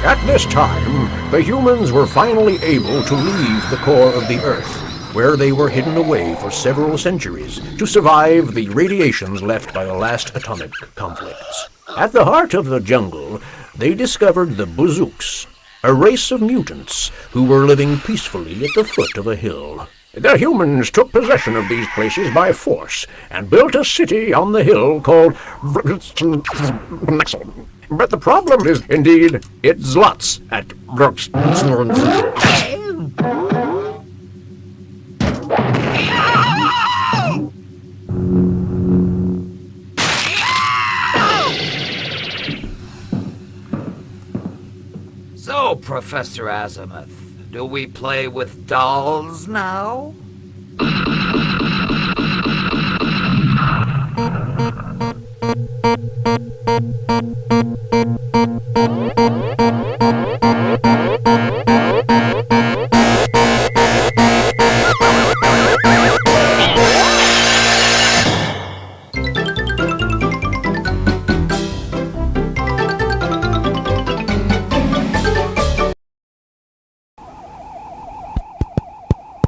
At this time, the humans were finally able to leave the core of the Earth, where they were hidden away for several centuries to survive the radiations left by the last atomic conflicts. At the heart of the jungle, they discovered the Bazooks, a race of mutants who were living peacefully at the foot of a hill. The humans took possession of these places by force and built a city on the hill called... But the problem is, indeed, it's lots at... So, Professor Azimuth, do we play with dolls now?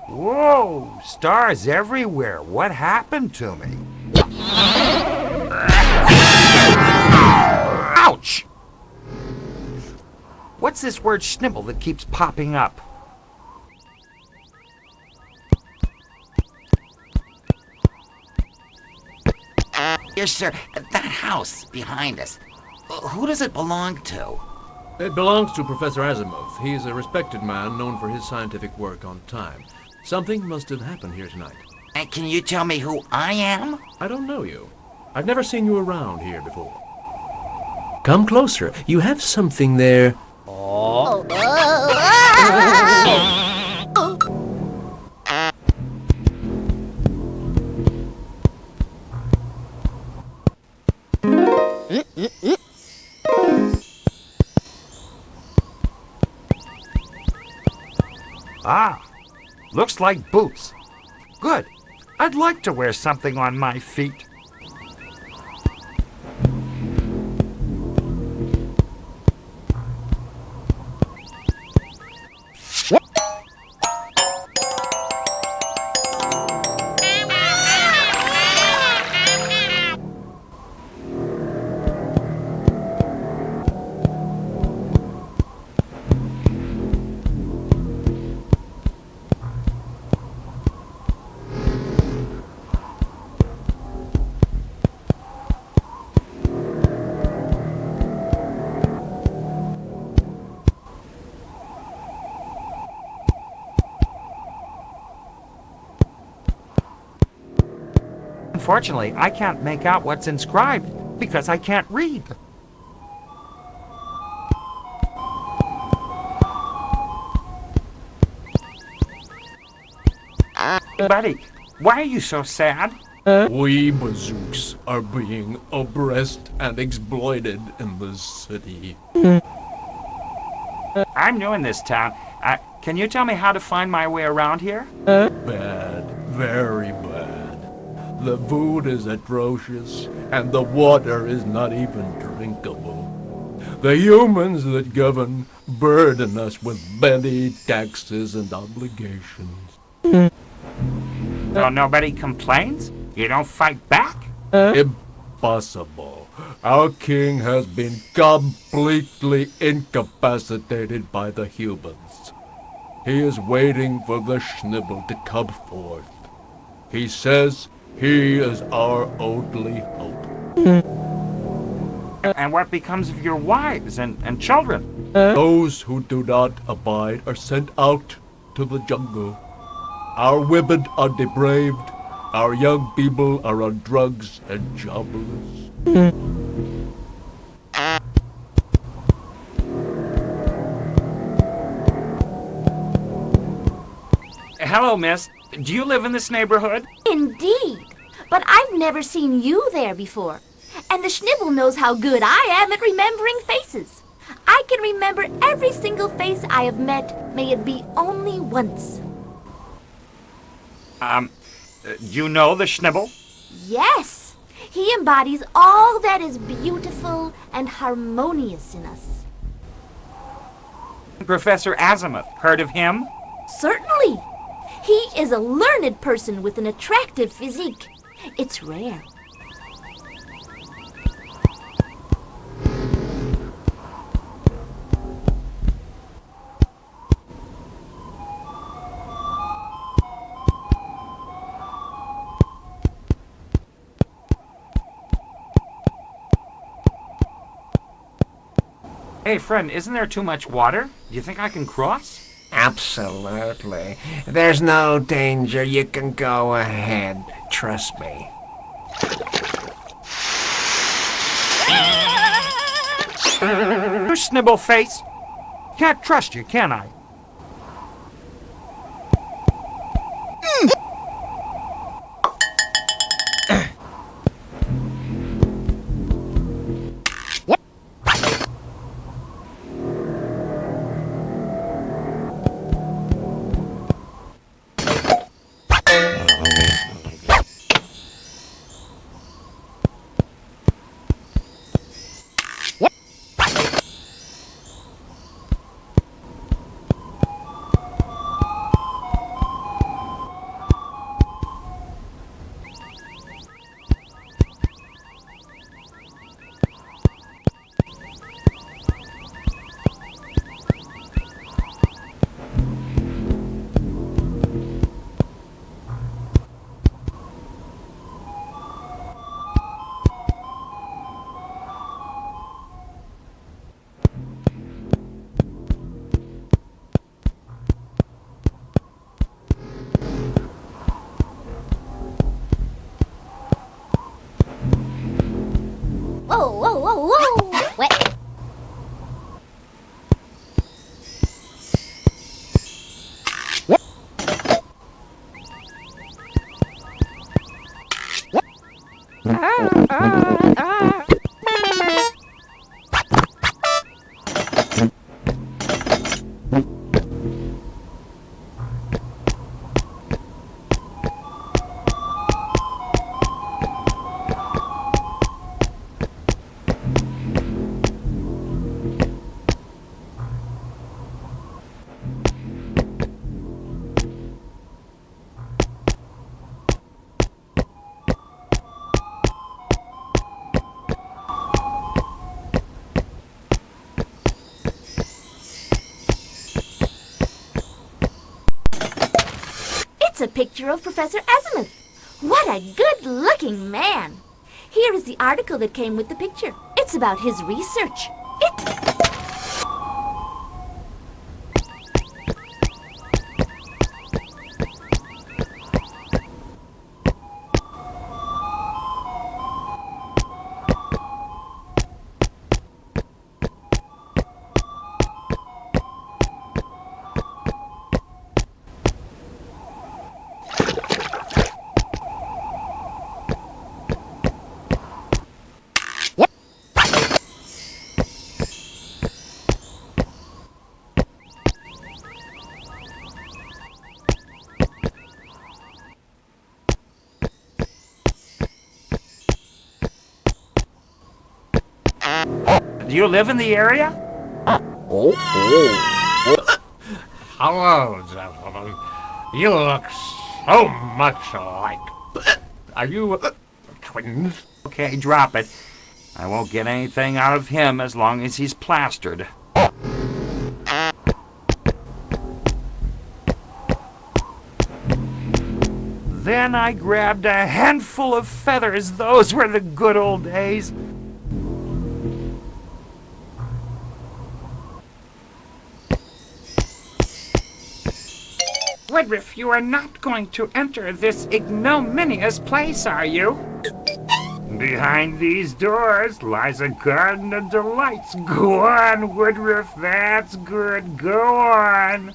Whoa! Stars everywhere. What happened to me? Ouch! What's this word Schnibble that keeps popping up? Yes, sir. That house behind us. Who does it belong to? It belongs to Professor Azimuth. He's a respected man known for his scientific work on time. Something must have happened here tonight. And can you tell me who I am? I don't know you. I've never seen you around here before. Come closer. You have something there. Oh. Ah, looks like boots. Good. I'd like to wear something on my feet. Unfortunately, I can't make out what's inscribed because I can't read. Buddy, why are you so sad? We Bazooks are being oppressed and exploited in this city. I'm new in this town. Can you tell me how to find my way around here? Bad, very bad. The food is atrocious, and the water is not even drinkable. The humans that govern burden us with many taxes and obligations. So nobody complains? You don't fight back? Impossible. Our king has been completely incapacitated by the humans. He is waiting for the Schnibble to come forth. He says he is our only hope. And what becomes of your wives and children? Those who do not abide are sent out to the jungle. Our women are depraved. Our young people are on drugs and jobless. Hello, miss. Do you live in this neighborhood? Indeed. But I've never seen you there before. And the Schnibble knows how good I am at remembering faces. I can remember every single face I have met, may it be only once. You know the Schnibble? Yes. He embodies all that is beautiful and harmonious in us. Professor Azimuth. Heard of him? Certainly. He is a learned person with an attractive physique. It's rare. Hey, friend, isn't there too much water? Do you think I can cross? Absolutely. There's no danger. You can go ahead. Trust me. You snibble face. Can't trust you, can I? Whoa, whoa, whoa, whoa! What? It's a picture of Professor Azimuth. What a good-looking man. Here is the article that came with the picture. It's about his research. Do you live in the area? Hello, gentlemen. You look so much alike. Are you twins? Okay, drop it. I won't get anything out of him as long as he's plastered. Then I grabbed a handful of feathers. Those were the good old days. Woodruff, you are not going to enter this ignominious place, are you? Behind these doors lies a garden of delights. Go on, Woodruff, that's good. Go on.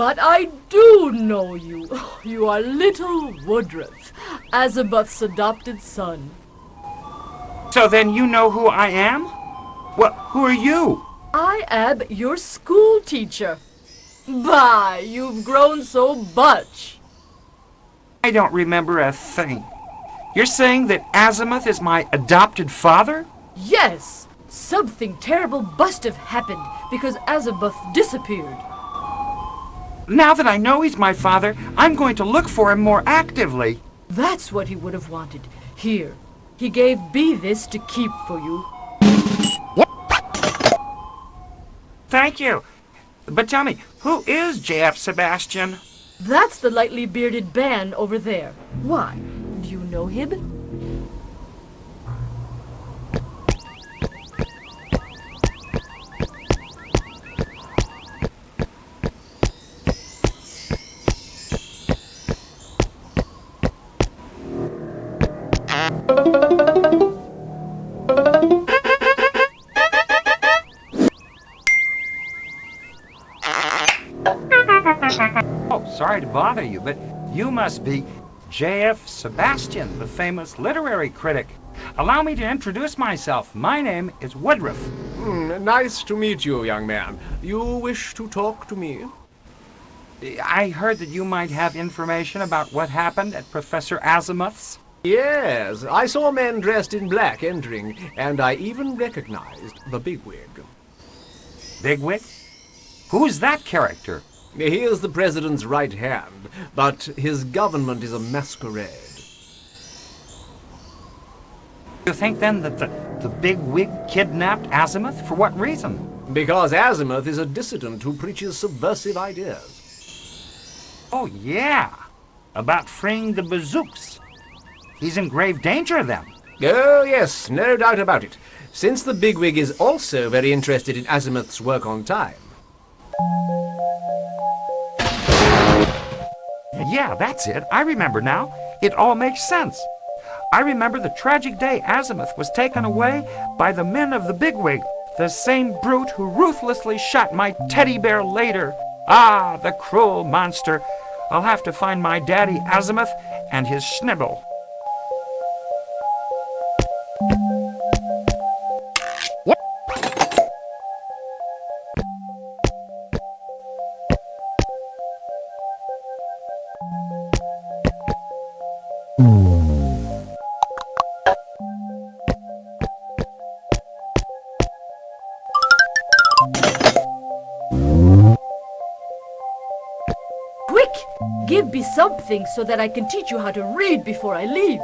But I do know you. You are little Woodruff, Azabuth's adopted son. So then you know who I am? Well, who are you? I am your school teacher. Bah, you've grown so much. I don't remember a thing. You're saying that Azimuth is my adopted father? Yes, something terrible must have happened because Azabuth disappeared. Now that I know he's my father, I'm going to look for him more actively. That's what he would have wanted. Here, he gave B this to keep for you. Thank you. But tell me, who is J.F. Sebastian? That's the lightly bearded man over there. Why? Do you know him? Oh, sorry to bother you, but you must be J.F. Sebastian, the famous literary critic. Allow me to introduce myself. My name is Woodruff. Nice to meet you, young man. You wish to talk to me? I heard that you might have information about what happened at Professor Azimuth's. Yes, I saw a man dressed in black entering, and I even recognized the bigwig. Bigwig? Who's that character? He is the president's right hand, but his government is a masquerade. You think then that the bigwig kidnapped Azimuth? For what reason? Because Azimuth is a dissident who preaches subversive ideas. Oh, yeah. About freeing the bazooks. He's in grave danger then. Oh, yes, no doubt about it. Since the bigwig is also very interested in Azimuth's work on time. Yeah, that's it. I remember now. It all makes sense. I remember the tragic day Azimuth was taken away by the men of the bigwig, the same brute who ruthlessly shot my teddy bear later. Ah, the cruel monster. I'll have to find my daddy Azimuth and his Schnibble. Quick! Give me something so that I can teach you how to read before I leave.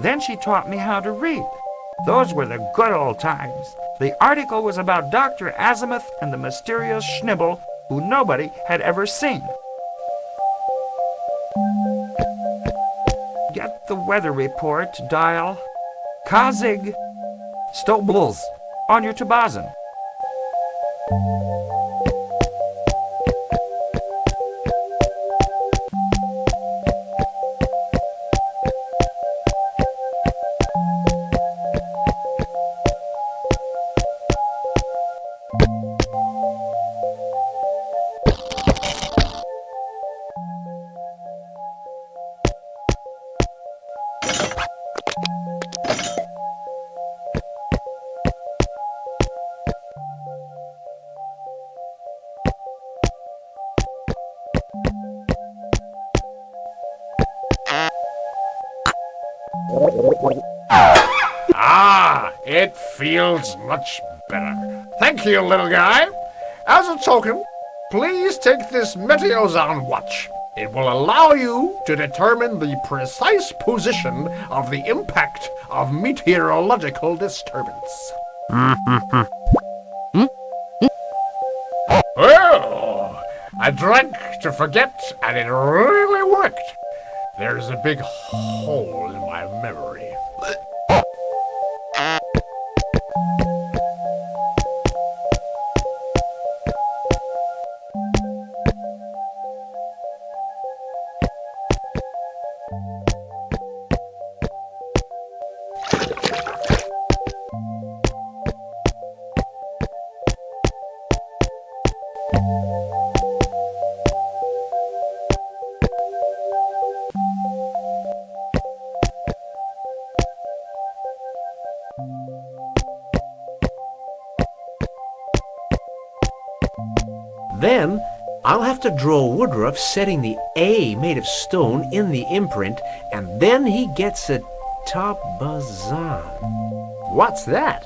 Then she taught me how to read. Those were the good old times. The article was about Dr. Azimuth and the mysterious Schnibble, who nobody had ever seen. Get the weather report, dial Kazig Stobles on your Tabazin. Ah, it feels much better. Thank you, little guy. As a token, please take this Meteozone watch. It will allow you to determine the precise position of the impact of meteorological disturbance. Well, I drank to forget, and it really worked. There's a big hole in my memory. Then, I'll have to draw Woodruff setting the A made of stone in the imprint, and then he gets a top bazan. What's that?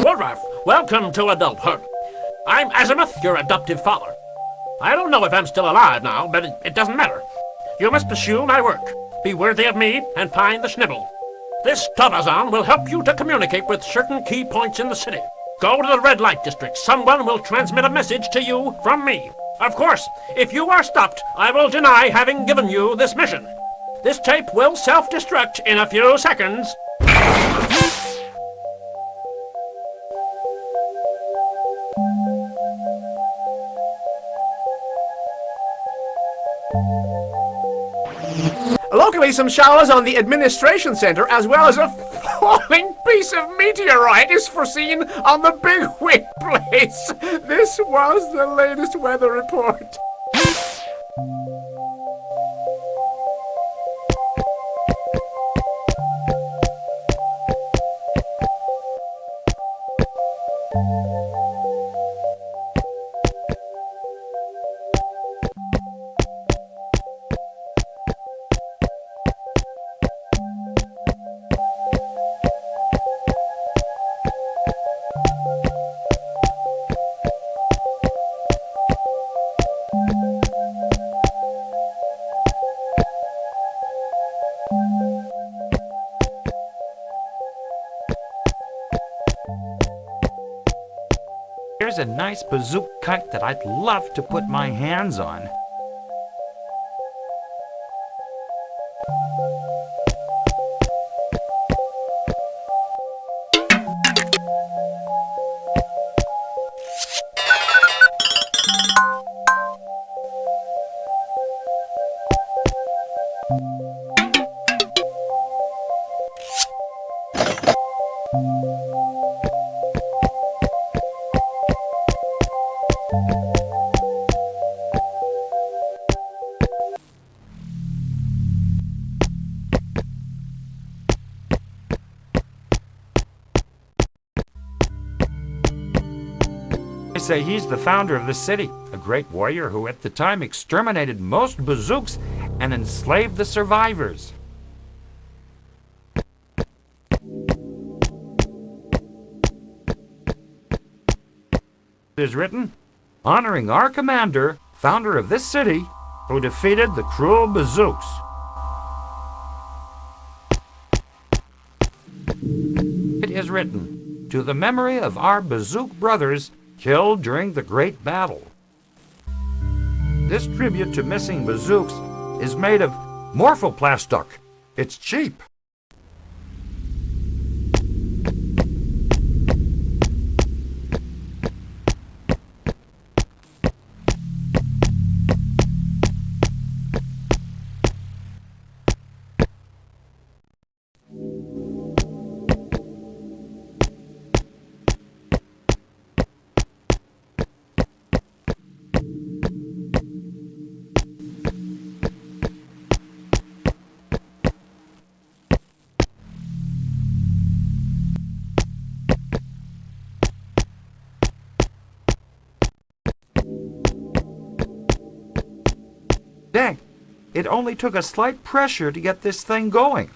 Woodruff, welcome to adulthood. I'm Azimuth, your adoptive father. I don't know if I'm still alive now, but it doesn't matter. You must pursue my work, be worthy of me, and find the Schnibble. This Tabazan will help you to communicate with certain key points in the city. Go to the red light district. Someone will transmit a message to you from me. Of course, if you are stopped, I will deny having given you this mission. This tape will self-destruct in a few seconds. Locally, some showers on the administration center, as well as a falling piece of meteorite, is foreseen on the Big Wig Place. This was the latest weather report. Here's a nice bazooka kite that I'd love to put my hands on. They say he's the founder of the city, a great warrior who at the time exterminated most bazooks and enslaved the survivors. It is written, honoring our commander, founder of this city, who defeated the cruel bazooks. It is written, to the memory of our bazook brothers killed during the Great Battle. This tribute to missing bazooks is made of morphoplastic. It's cheap. Dang, it only took a slight pressure to get this thing going.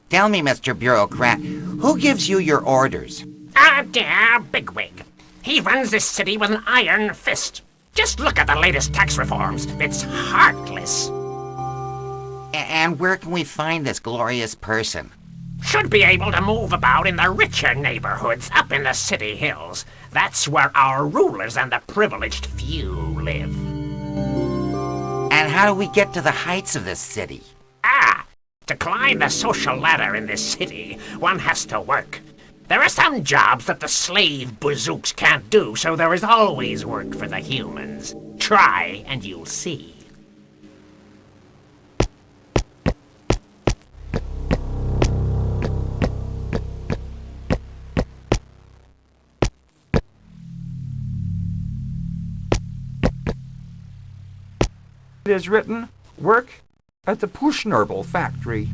Tell me, Mr. Bureaucrat, who gives you your orders? Ah, dear Bigwig. He runs this city with an iron fist. Just look at the latest tax reforms. It's heartless. And where can we find this glorious person? Should be able to move about in the richer neighborhoods up in the city hills. That's where our rulers and the privileged few live. And how do we get to the heights of this city? To climb the social ladder in this city, one has to work. There are some jobs that the slave bazooks can't do, so there is always work for the humans. Try, and you'll see. It is written, work at the Schnibble factory.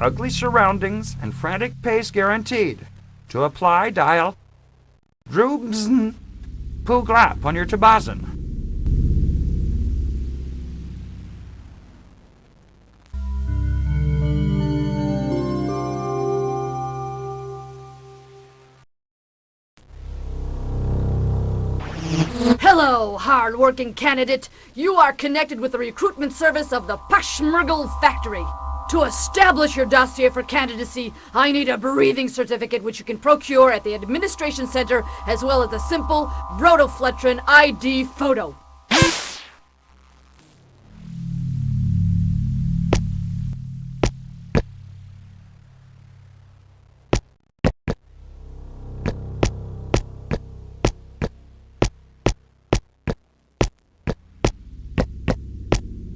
Ugly surroundings and frantic pace guaranteed. To apply, dial Droobzn Puglap on your Tabazin. Hello, hard-working candidate. You are connected with the recruitment service of the Schnibble factory. To establish your dossier for candidacy, I need a breathing certificate which you can procure at the administration center, as well as a simple Brotofletron ID photo.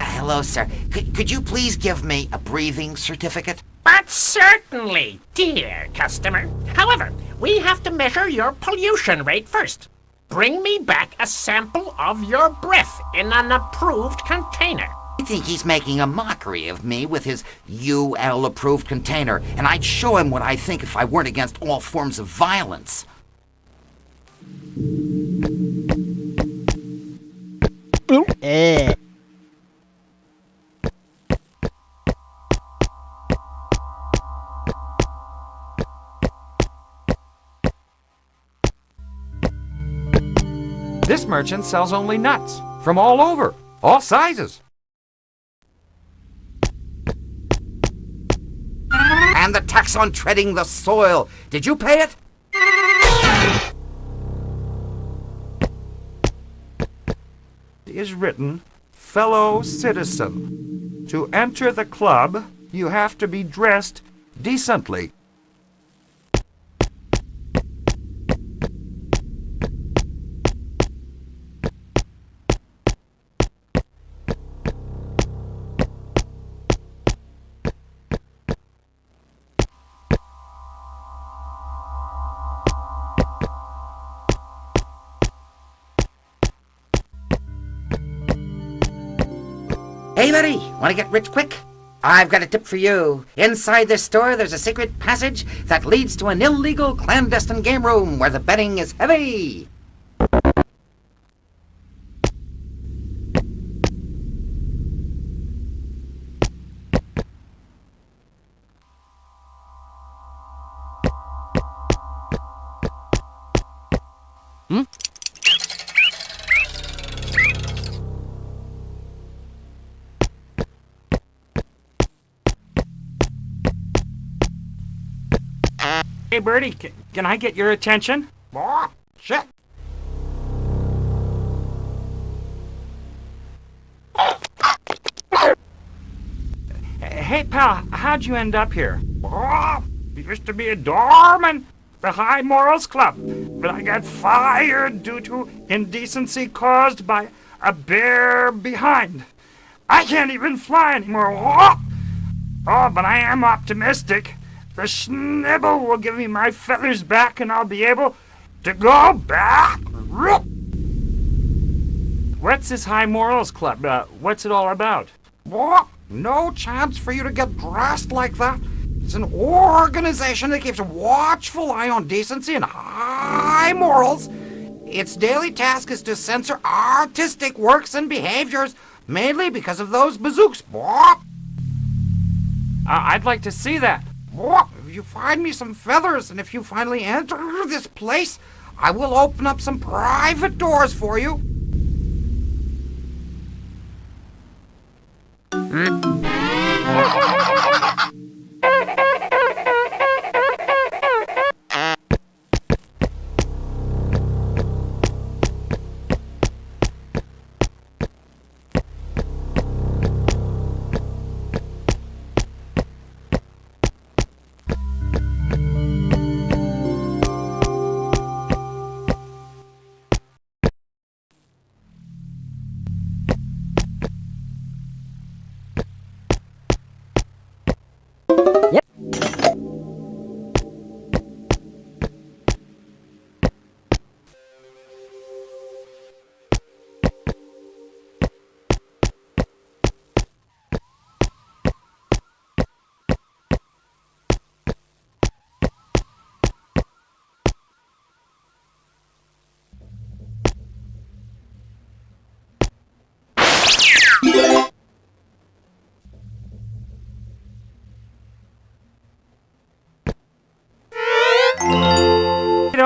Hello, sir. Could you please give me a breathing certificate? But certainly, dear customer. However, we have to measure your pollution rate first. Bring me back a sample of your breath in an approved container. I think he's making a mockery of me with his UL-approved container, and I'd show him what I think if I weren't against all forms of violence. This merchant sells only nuts from all over, all sizes. And the tax on treading the soil. Did you pay it? It is written, fellow citizen. To enter the club, you have to be dressed decently. Hey, buddy, want to get rich quick? I've got a tip for you. Inside this store, there's a secret passage that leads to an illegal clandestine game room where the betting is heavy. Hey, Bertie, can I get your attention? Oh, shit. Hey, pal, how'd you end up here? Oh, used to be a doorman, the High Morals Club, but I got fired due to indecency caused by a bear behind. I can't even fly anymore. Oh, but I am optimistic. The Schnibble will give me my feathers back and I'll be able to go back. What's this High Morals Club? What's it all about? No chance for you to get dressed like that. It's an organization that keeps a watchful eye on decency and high morals. Its daily task is to censor artistic works and behaviors, mainly because of those bazooks. I'd like to see that. If you find me some feathers, and if you finally enter this place, I will open up some private doors for you.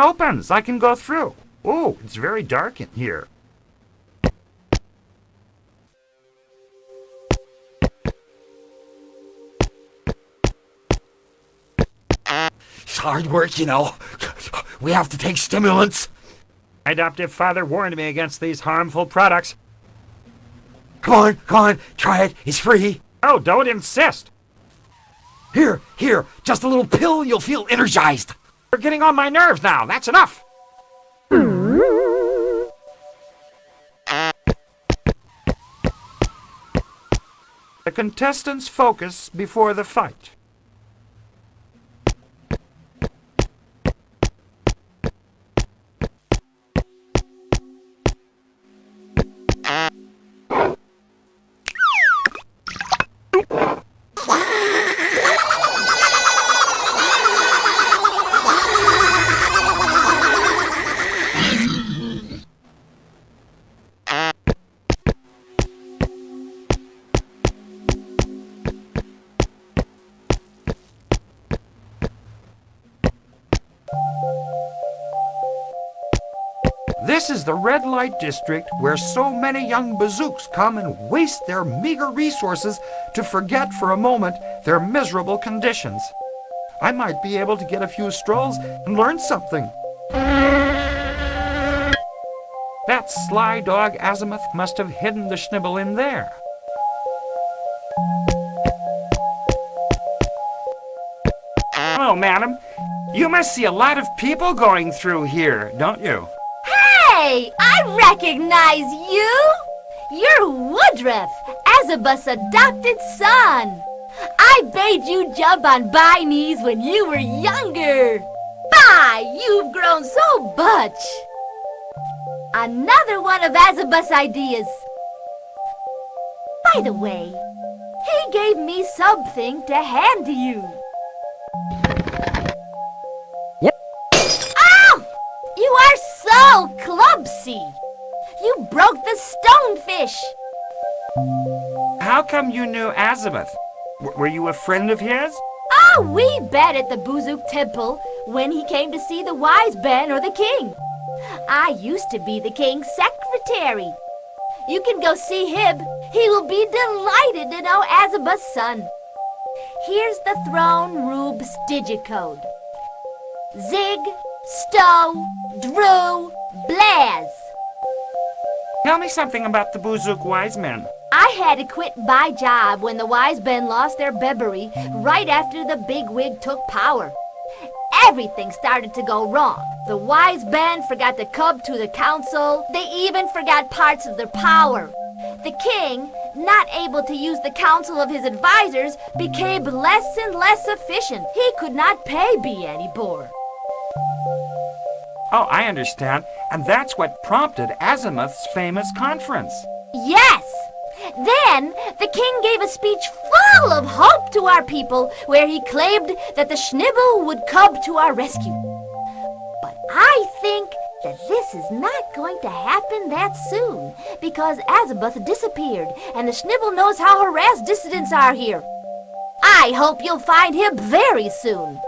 opens. I can go through. Oh, it's very dark in here. It's hard work, you know. We have to take stimulants. My adoptive father warned me against these harmful products. Come on, try it. It's free. Oh, don't insist. Here, just a little pill, you'll feel energized. You're getting on my nerves now. That's enough. The contestants focus before the fight. This is the red light district where so many young bazooks come and waste their meager resources to forget for a moment their miserable conditions. I might be able to get a few strolls and learn something. That sly dog Azimuth must have hidden the Schnibble in there. Hello, madam. You must see a lot of people going through here, don't you? Hey, I recognize you! You're Woodruff, Azabeth's adopted son. I made you jump on my knees when you were younger. Bye, you've grown so much. Another one of Azabeth's ideas. By the way, he gave me something to hand to you. You are so clumsy! You broke the stonefish! How come you knew Azimuth? Were you a friend of his? Oh, we met at the Buzuk Temple when he came to see the wise Ben or the king. I used to be the king's secretary. You can go see him. He will be delighted to know Azimuth's son. Here's the throne room digicode. Zig, Stow, Drew, Blaz. Tell me something about the Buzuk wise men. I had to quit my job when the wise men lost their Bebery right after the bigwig took power. Everything started to go wrong. The wise men forgot to come to the council. They even forgot parts of their power. The king, not able to use the counsel of his advisors, became less and less efficient. He could not pay me anymore. Oh, I understand. And that's what prompted Azimuth's famous conference. Yes! Then the king gave a speech full of hope to our people where he claimed that the Schnibble would come to our rescue. But I think that this is not going to happen that soon because Azimuth disappeared and the Schnibble knows how harassed dissidents are here. I hope you'll find him very soon.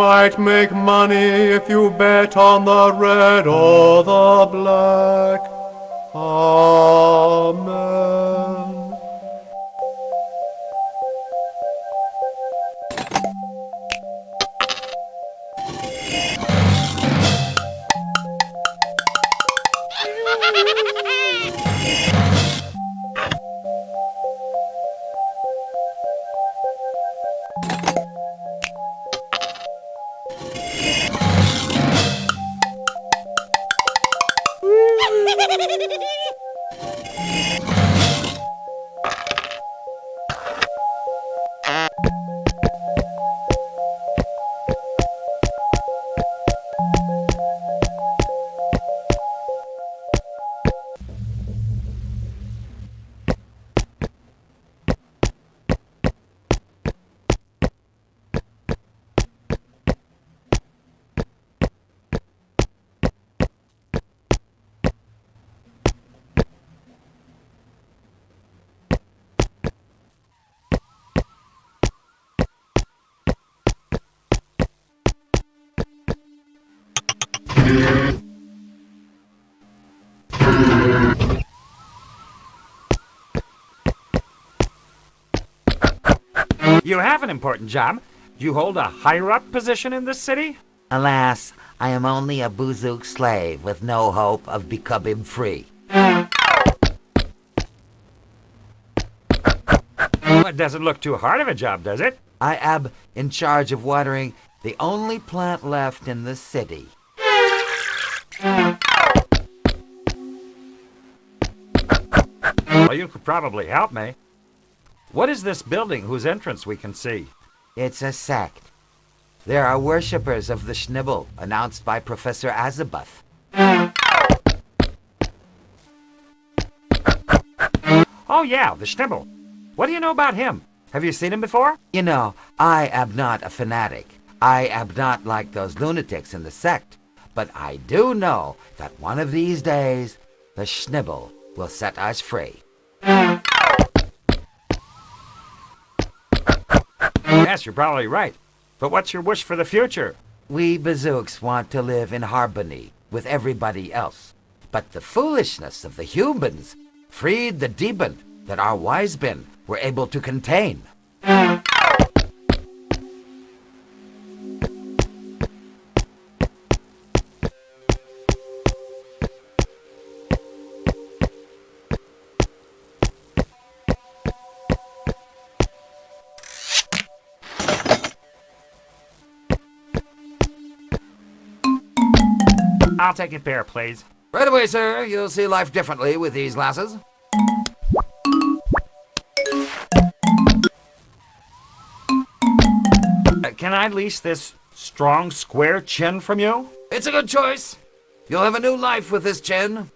might make money if you bet on the red or the black. Amen. You have an important job. You hold a higher-up position in this city? Alas, I am only a Buzook slave with no hope of becoming free. Well, it doesn't look too hard of a job, does it? I am in charge of watering the only plant left in the city. Well, you could probably help me. What is this building whose entrance we can see? It's a sect. There are worshippers of the Schnibble, announced by Professor Azabuth. Oh yeah, the Schnibble. What do you know about him? Have you seen him before? You know, I am not a fanatic. I am not like those lunatics in the sect. But I do know that one of these days, the Schnibble will set us free. Yes, you're probably right. But what's your wish for the future? We Bazooks want to live in harmony with everybody else. But the foolishness of the humans freed the demon that our wise men were able to contain. I'll take a pair, please. Right away, sir. You'll see life differently with these glasses. Can I lease this strong, square chin from you? It's a good choice. You'll have a new life with this chin.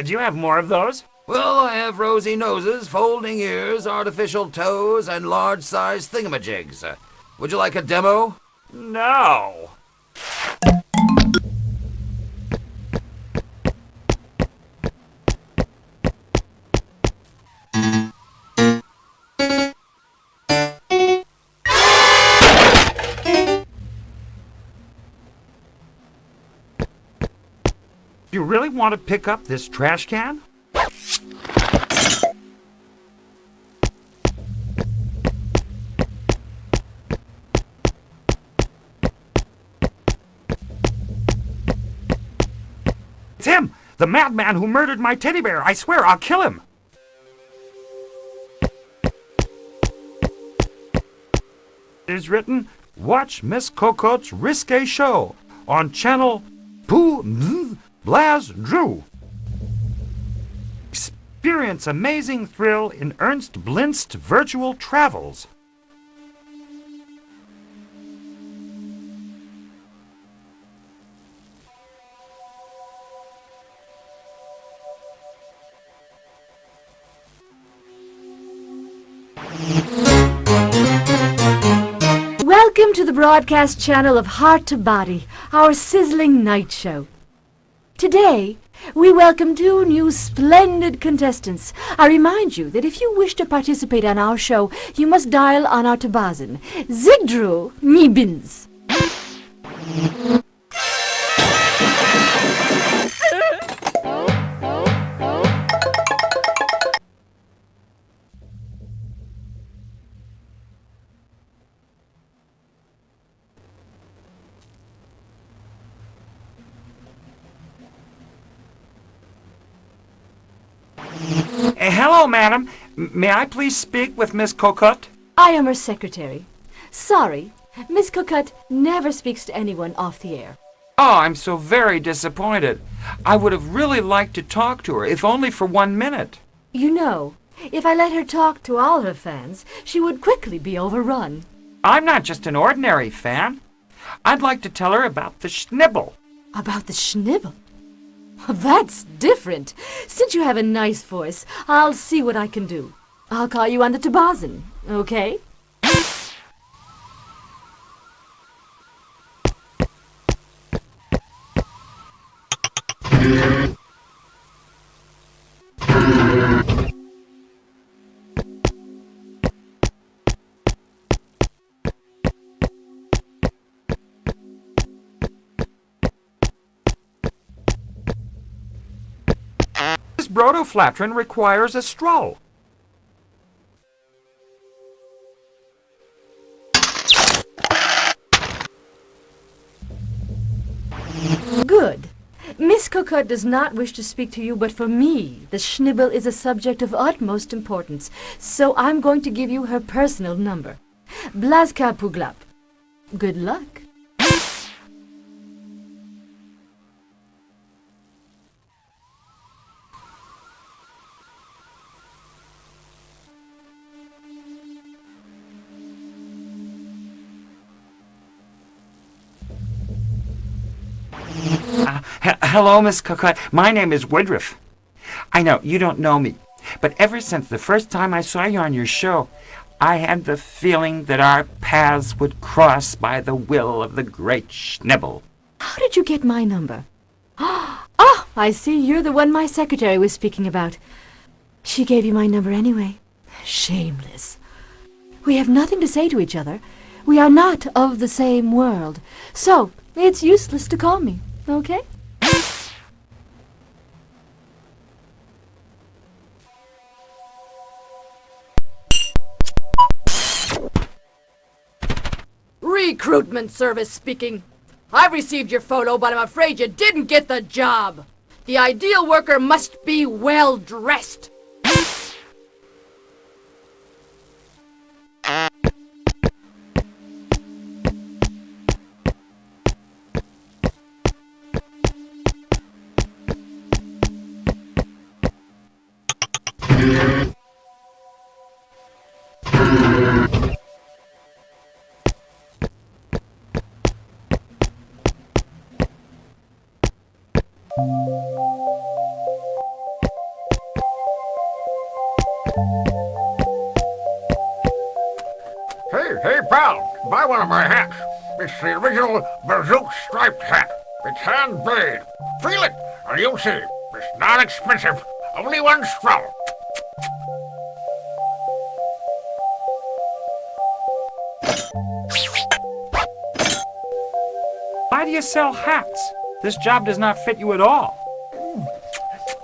Do you have more of those? Well, I have rosy noses, folding ears, artificial toes, and large-sized thingamajigs. Would you like a demo? No. You really want to pick up this trash can? It's him! The madman who murdered my teddy bear! I swear, I'll kill him! It is written, watch Miss Cocote's risque show on channel Pooh Blaz Drew. Experience amazing thrill in Ernst Blinst virtual travels. Welcome to the broadcast channel of Heart to Body, our sizzling night show. Today, We welcome 2 new splendid contestants. I remind you that if you wish to participate on our show, you must dial on our tabazin. Zigdru Nibins. Hello, madam. May I please speak with Miss Cocotte? I am her secretary. Sorry, Miss Cocotte never speaks to anyone off the air. Oh, I'm so very disappointed. I would have really liked to talk to her, if only for 1 minute. You know, if I let her talk to all her fans, she would quickly be overrun. I'm not just an ordinary fan. I'd like to tell her about the Schnibble. About the Schnibble? That's different. Since you have a nice voice, I'll see what I can do. I'll call you on the tabazin, okay? This brotoflatrin requires a stroll. Good. Miss Cocotte does not wish to speak to you, but for me, the Schnibble is a subject of utmost importance, so I'm going to give you her personal number. Blazka Puglap. Good luck. Hello, Miss Cocotte. My name is Woodruff. I know, you don't know me, but ever since the first time I saw you on your show, I had the feeling that our paths would cross by the will of the great Schnibble. How did you get my number? Oh, I see you're the one my secretary was speaking about. She gave you my number anyway. Shameless. We have nothing to say to each other. We are not of the same world. So, it's useless to call me, okay? Recruitment service speaking. I've received your photo, but I'm afraid you didn't get the job. The ideal worker must be well dressed. Hey, pal, buy one of my hats. It's the original Bazook striped hat. It's handmade. Feel it, and you'll see. It's not expensive. Only 1 straw. Why do you sell hats? This job does not fit you at all.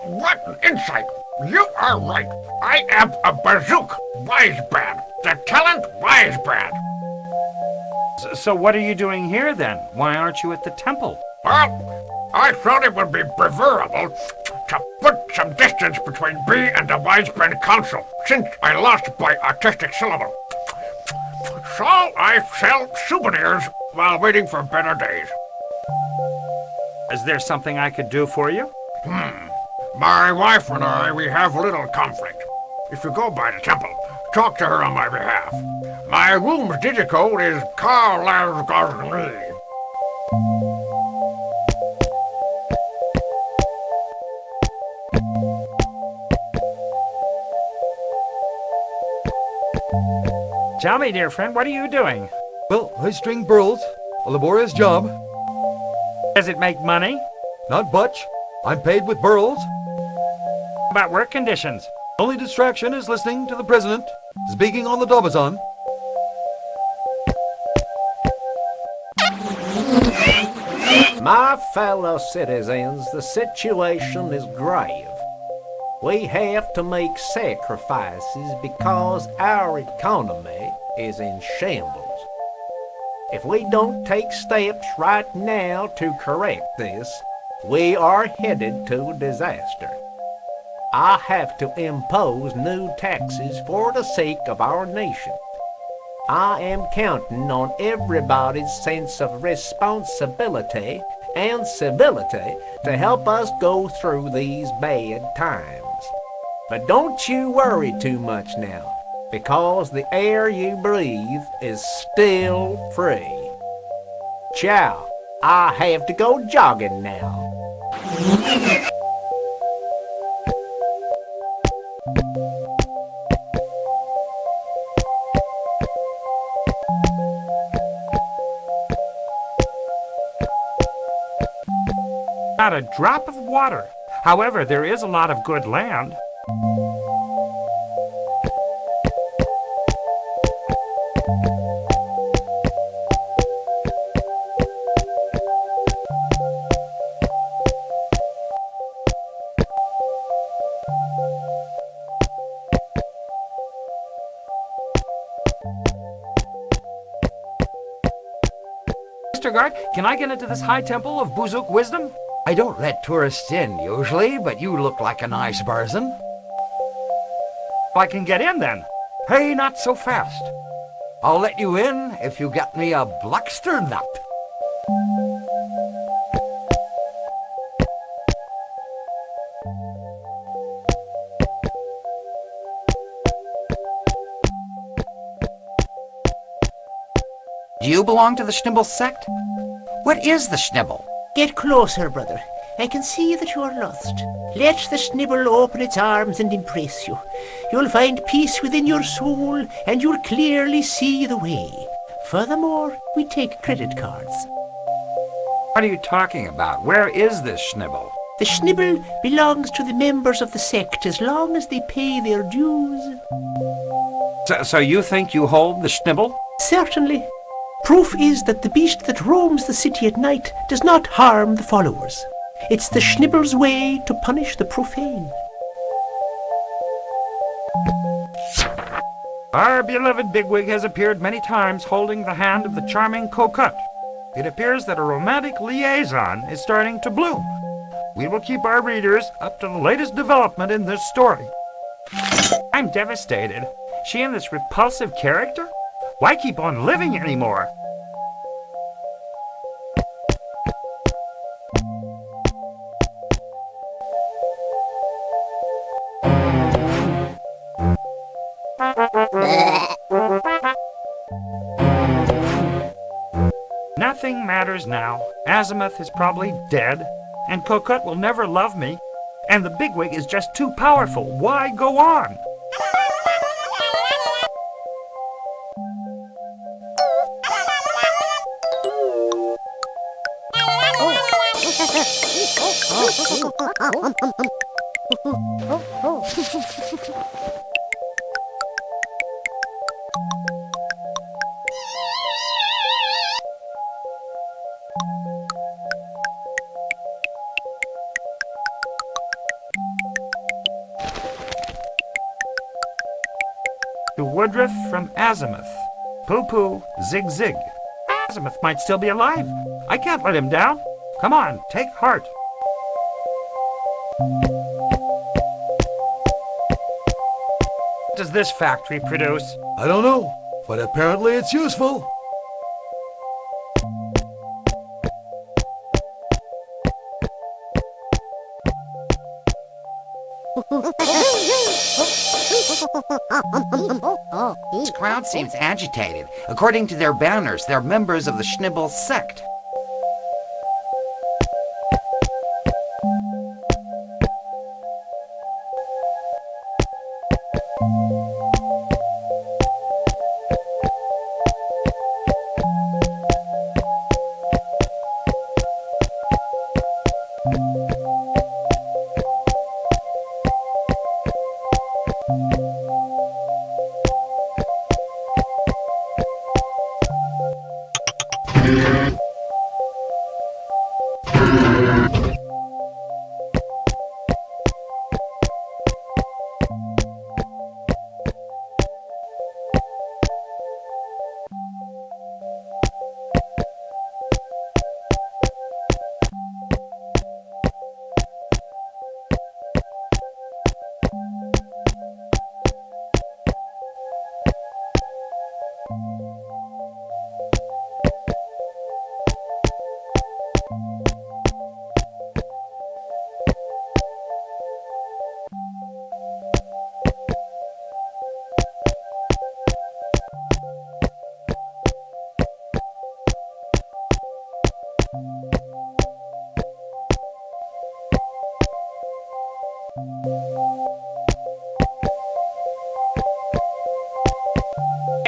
What an insight! You are right. I am a Bazook wise band. The talent wise band. So what are you doing here then? Why aren't you at the temple? Well, I thought it would be preferable to put some distance between me and the wise band council, since I lost my artistic syllable. So I sell souvenirs while waiting for better days. Is there something I could do for you? My wife and I, we have a little conflict. If you go by the temple, talk to her on my behalf. My room's digicode is Carl Lasgosny. Tell me, dear friend, what are you doing? Well, I string pearls. A laborious job. Does it make money? Not much. I'm paid with burls. About work conditions. Only distraction is listening to the president speaking on the Dobazon. My fellow citizens, the situation is grave. We have to make sacrifices because our economy is in shambles. If we don't take steps right now to correct this, we are headed to disaster. I have to impose new taxes for the sake of our nation. I am counting on everybody's sense of responsibility and civility to help us go through these bad times. But don't you worry too much now, because the air you breathe is still free. Ciao, I have to go jogging now. Not a drop of water. However, there is a lot of good land. Mr. Guard, can I get into this high temple of Buzuk wisdom? I don't let tourists in usually, but you look like a nice person. I can get in then. Hey, not so fast. I'll let you in if you get me a Blackster nut. Do you belong to the Schnibble sect? What is the Schnibble? Get closer, brother. I can see that you are lost. Let the Schnibble open its arms and embrace you. You'll find peace within your soul, and you'll clearly see the way. Furthermore, we take credit cards. What are you talking about? Where is this Schnibble? The Schnibble belongs to the members of the sect as long as they pay their dues. So you think you hold the Schnibble? Certainly. Proof is that the beast that roams the city at night does not harm the followers. It's the Schnibble's way to punish the profane. Our beloved bigwig has appeared many times holding the hand of the charming Cocotte. It appears that a romantic liaison is starting to bloom. We will keep our readers up to the latest development in this story. I'm devastated. She and this repulsive character? Why keep on living anymore? Nothing matters now. Azimuth is probably dead, and Cocotte will never love me, and the bigwig is just too powerful. Why go on? To Woodruff from Azimuth. Poo-poo, zig-zig. Azimuth might still be alive. I can't let him down. Come on, take heart. What does this factory produce? I don't know, but apparently it's useful. This crowd seems agitated. According to their banners, they're members of the Schnibble sect.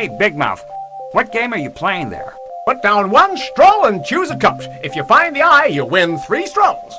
Hey, Big Mouth, what game are you playing there? Put down one straw and choose a cup. If you find the eye, you win 3 straws.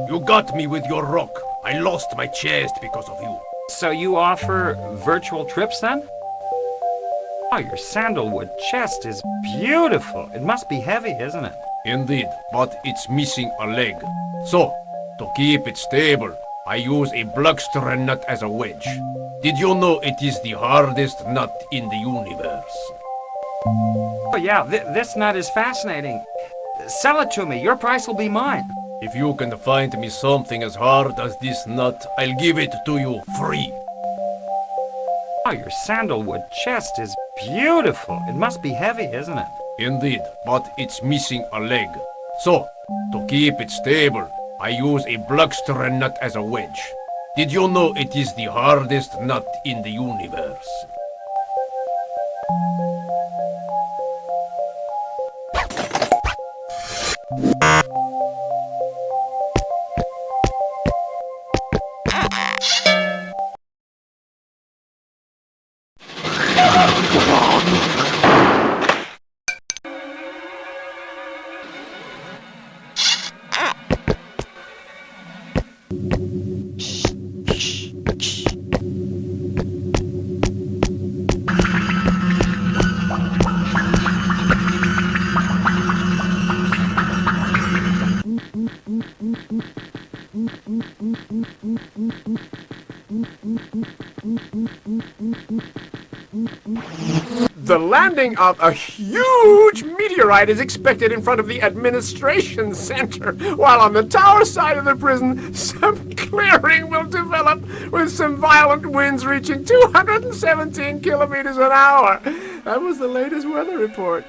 You got me with your rock. I lost my chest because of you. So you offer virtual trips then? Oh, your sandalwood chest is beautiful. It must be heavy, isn't it? Indeed, but it's missing a leg. So, to keep it stable, I use a Bluckster nut as a wedge. Did you know it is the hardest nut in the universe? Oh yeah, this nut is fascinating. Sell it to me. Your price will be mine. If you can find me something as hard as this nut, I'll give it to you free. Oh, your sandalwood chest is beautiful. It must be heavy, isn't it? Indeed, but it's missing a leg. So, to keep it stable, I use a Bluckster nut as a wedge. Did you know it is the hardest nut in the universe? The landing of a huge meteorite is expected in front of the administration center, while on the tower side of the prison, some clearing will develop with some violent winds reaching 217 kilometers an hour. That was the latest weather report.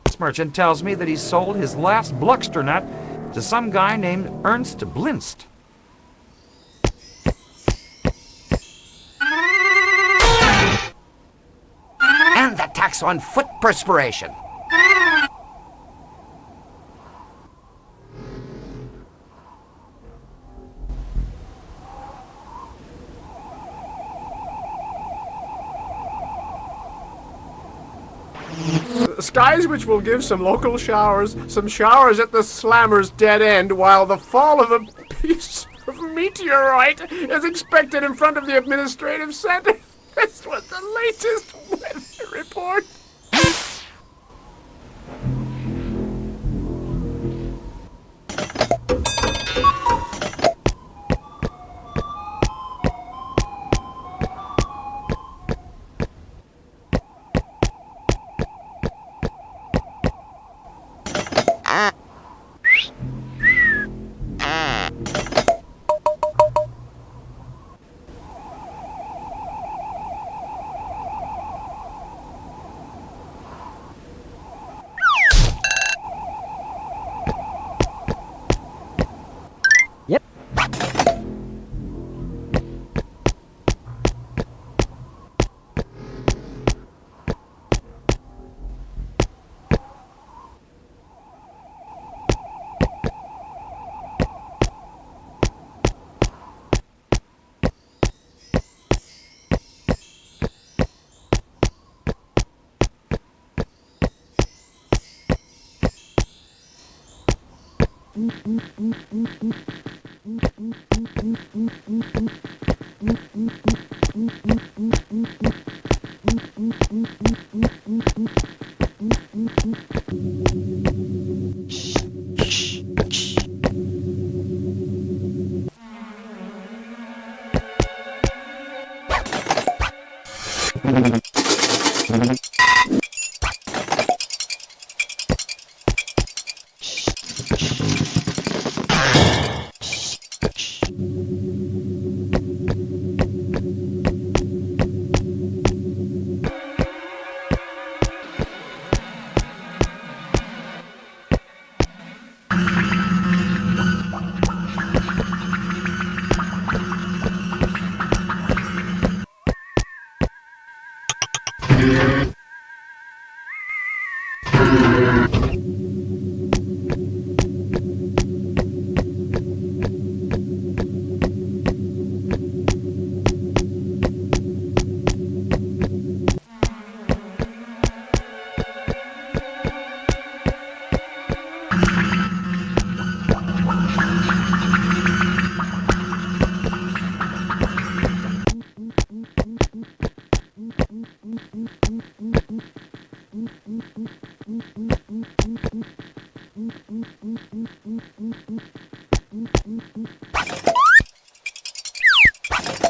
This merchant tells me that he sold his last Bluckster nut to some guy named Ernst Blinst. And the tax on foot perspiration. Skies which will give some local showers, some showers at the Slammer's dead end, while the fall of a piece of meteorite is expected in front of the administrative center. This was the latest weather report.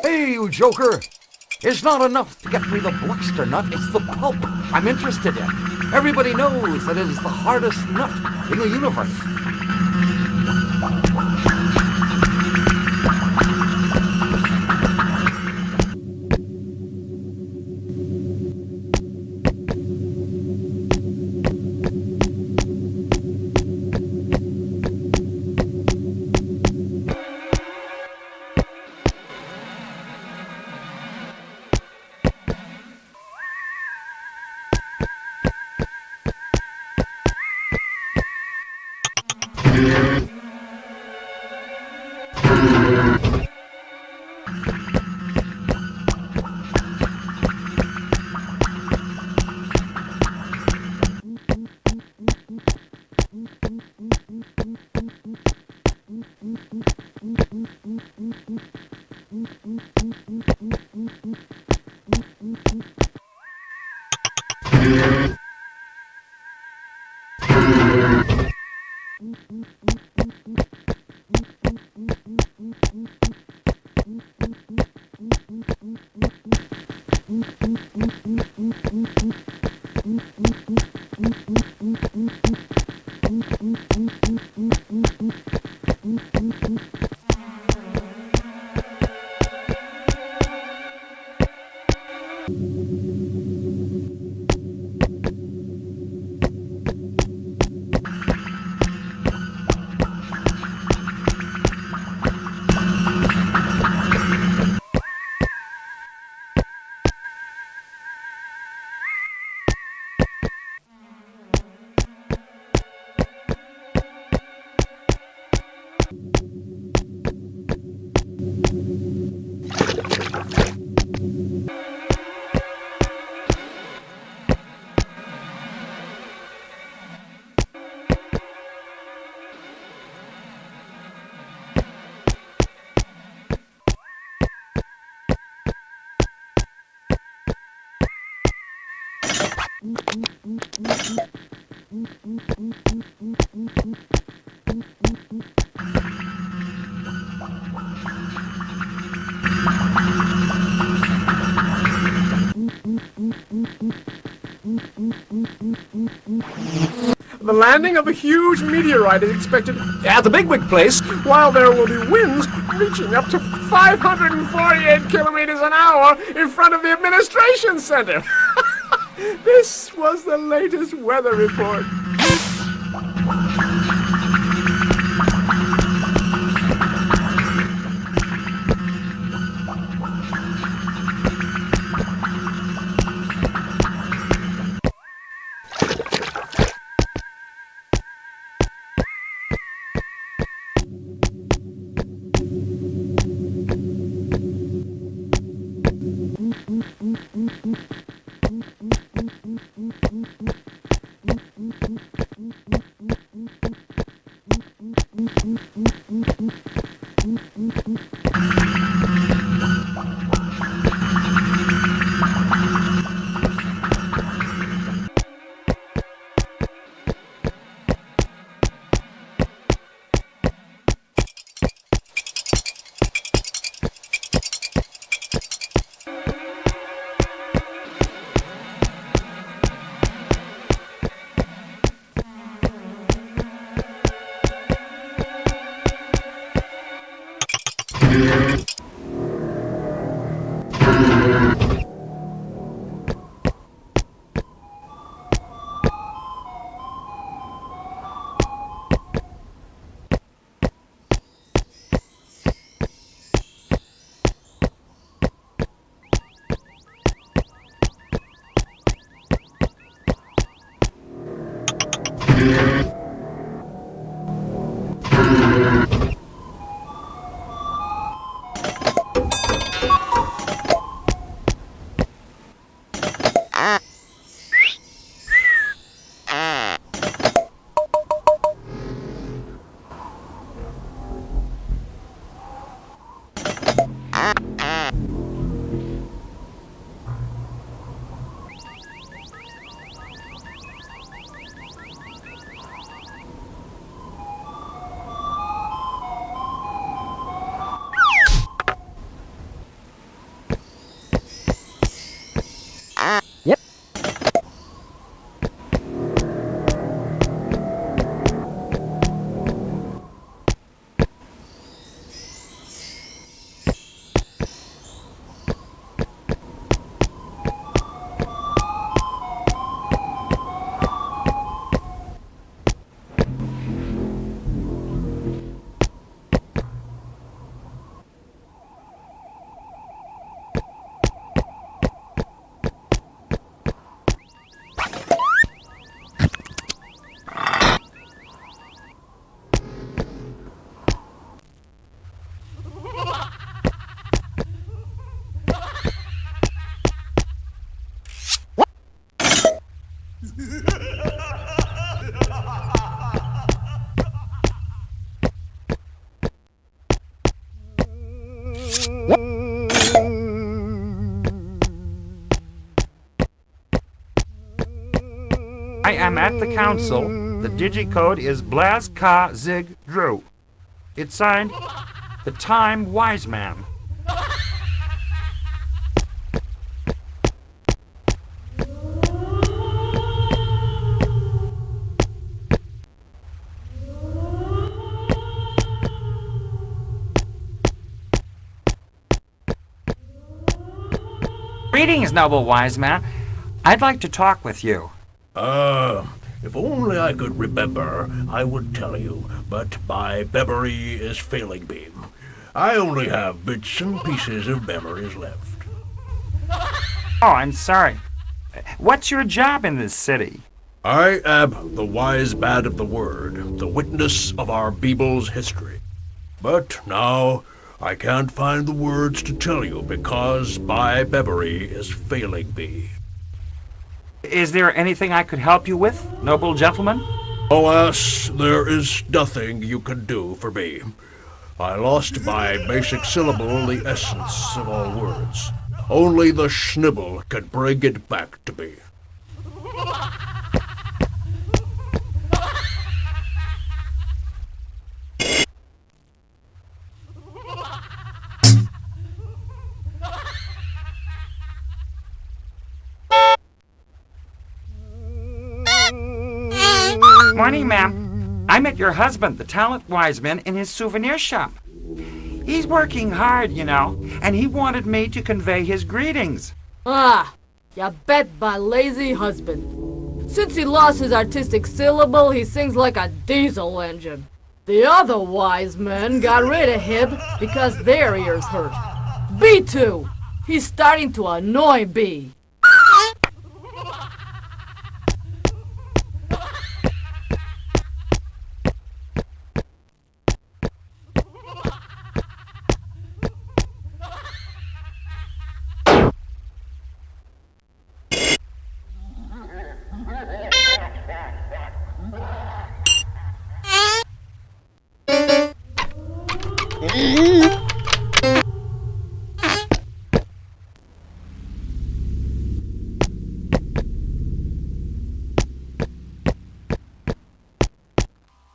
Hey, you joker! It's not enough to get me the bluster nut, it's the pulp I'm interested in. Everybody knows that it is the hardest nut in the universe. The landing of a huge meteorite is expected at the Bigwig place, while there will be winds reaching up to 548 kilometers an hour in front of the administration center. This was the latest weather report. I am at the council. The digicode is Blaz Ka Zig Drew. It's signed, The Time Wise Man. Greetings, noble wise man. I'd like to talk with you. If only I could remember, I would tell you, but my memory is failing me. I only have bits and pieces of memories left. Oh, I'm sorry. What's your job in this city? I am the wise man of the word, the witness of our people's history. But now I can't find the words to tell you because my memory is failing me. Is there anything I could help you with, noble gentleman? Alas, there is nothing you can do for me. I lost my basic syllable, the essence of all words. Only the Schnibble can bring it back to me. Morning, ma'am. I met your husband, the talent wise man, in his souvenir shop. He's working hard, you know, and he wanted me to convey his greetings. Ah, you bet my lazy husband. Since he lost his artistic syllable, he sings like a diesel engine. The other wise men got rid of him because their ears hurt. B2, he's starting to annoy B.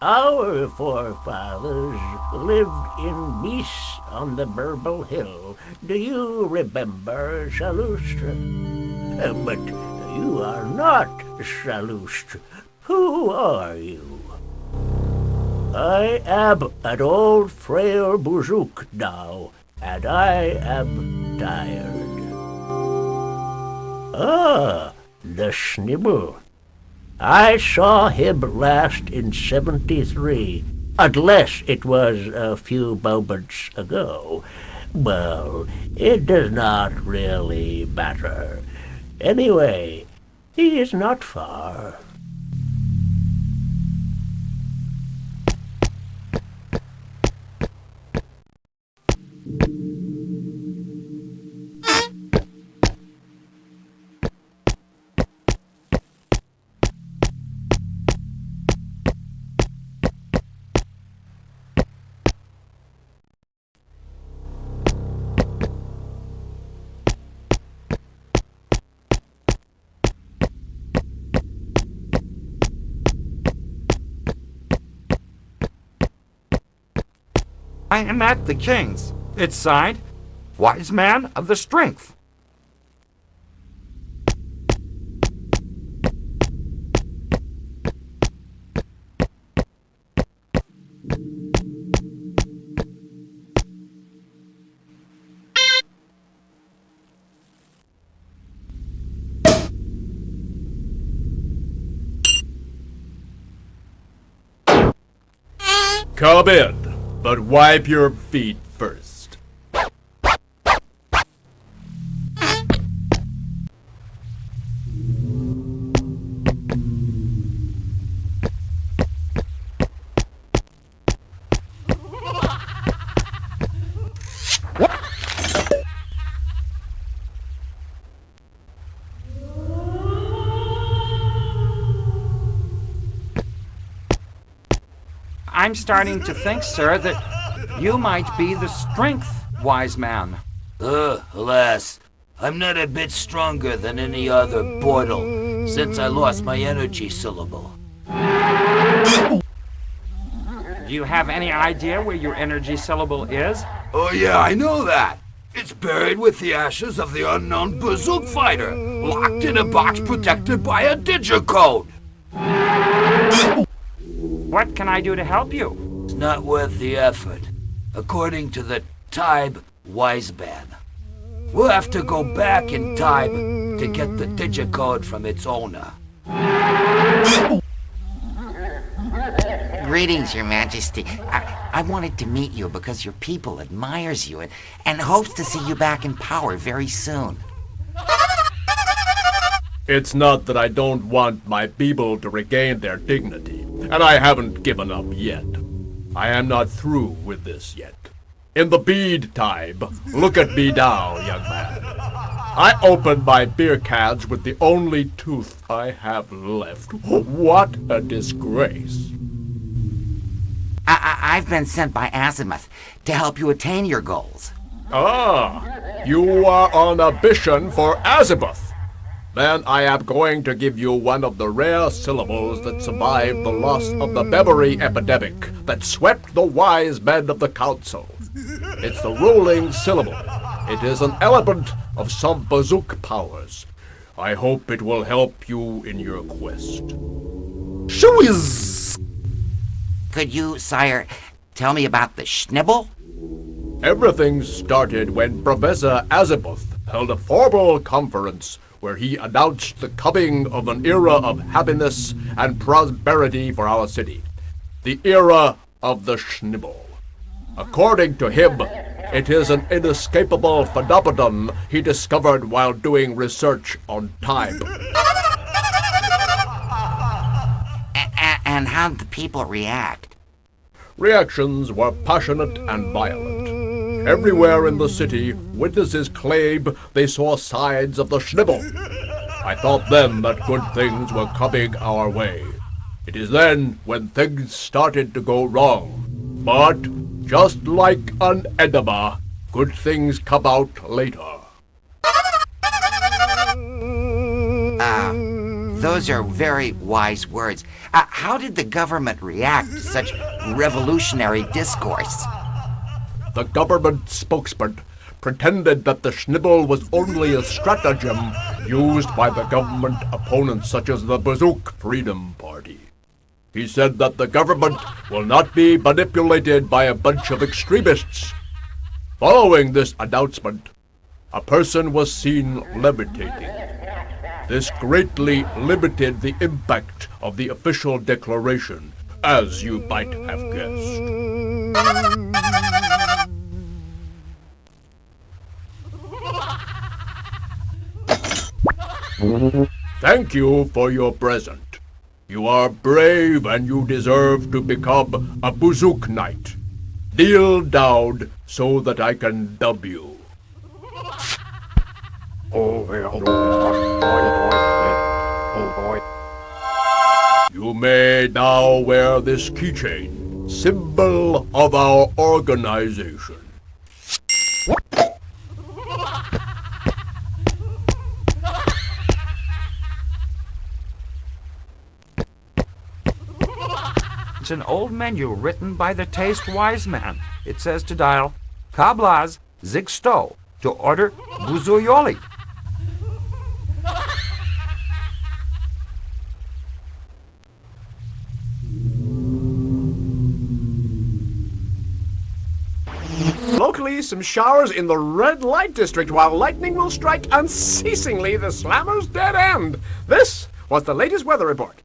Our forefathers lived in peace on the Burble Hill. Do you remember, Salustre? But you are not Salustre. Who are you? I am an old frail Buzook now, and I am tired. Ah, the Schnibble. I saw him last in 73, unless it was a few moments ago. Well, it does not really matter. Anyway, he is not far. I am at the King's. It's signed, Wise Man of the Strength. Come in, but wipe your feet first. I'm starting to think, sir, that you might be the Strength Wise Man. Alas, I'm not a bit stronger than any other portal since I lost my energy syllable. Do you have any idea where your energy syllable is? Oh yeah, I know that. It's buried with the ashes of the unknown Buzook fighter, locked in a box protected by a digicode. What can I do to help you? It's not worth the effort, according to the Tybe Wise Man. We'll have to go back in time to get the digicode from its owner. Greetings, Your Majesty. I wanted to meet you because your people admires you and hopes to see you back in power very soon. It's not that I don't want my people to regain their dignity, and I haven't given up yet. I am not through with this yet. In the bead time, look at me now, young man. I opened my beer cans with the only tooth I have left. What a disgrace. I've been sent by Azimuth to help you attain your goals. Ah, you are on a mission for Azimuth. Then I am going to give you one of the rare syllables that survived the loss of the memory epidemic that swept the wise men of the council. It's the ruling syllable. It is an element of some Buzook powers. I hope it will help you in your quest. Shooiz! Could you, sire, tell me about the Schnibble? Everything started when Professor Azimuth held a formal conference where he announced the coming of an era of happiness and prosperity for our city. The era of the Schnibble. According to him, it is an inescapable phenomenon he discovered while doing research on time. And how did the people react? Reactions were passionate and violent. Everywhere in the city, witnesses claim they saw signs of the Schnibble. I thought then that good things were coming our way. It is then when things started to go wrong. But Just like an enema, good things come out later. Those are very wise words. How did the government react to such revolutionary discourse? The government spokesman pretended that the Schnibble was only a stratagem used by the government opponents such as the Bazook Freedom Party. He said that the government will not be manipulated by a bunch of extremists. Following this announcement, a person was seen levitating. This greatly limited the impact of the official declaration, as you might have guessed. Thank you for your present. You are brave and you deserve to become a Bazook Knight. Kneel down so that I can dub you. You may now wear this keychain, symbol of our organization. It's an old menu written by the taste wise man. It says to dial Kablaz Zigsto to order Buzuyoli. Locally, some showers in the red light district while lightning will strike unceasingly the Slammer's dead end. This was the latest weather report.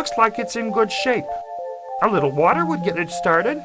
looks like it's in good shape. A little water would get it started.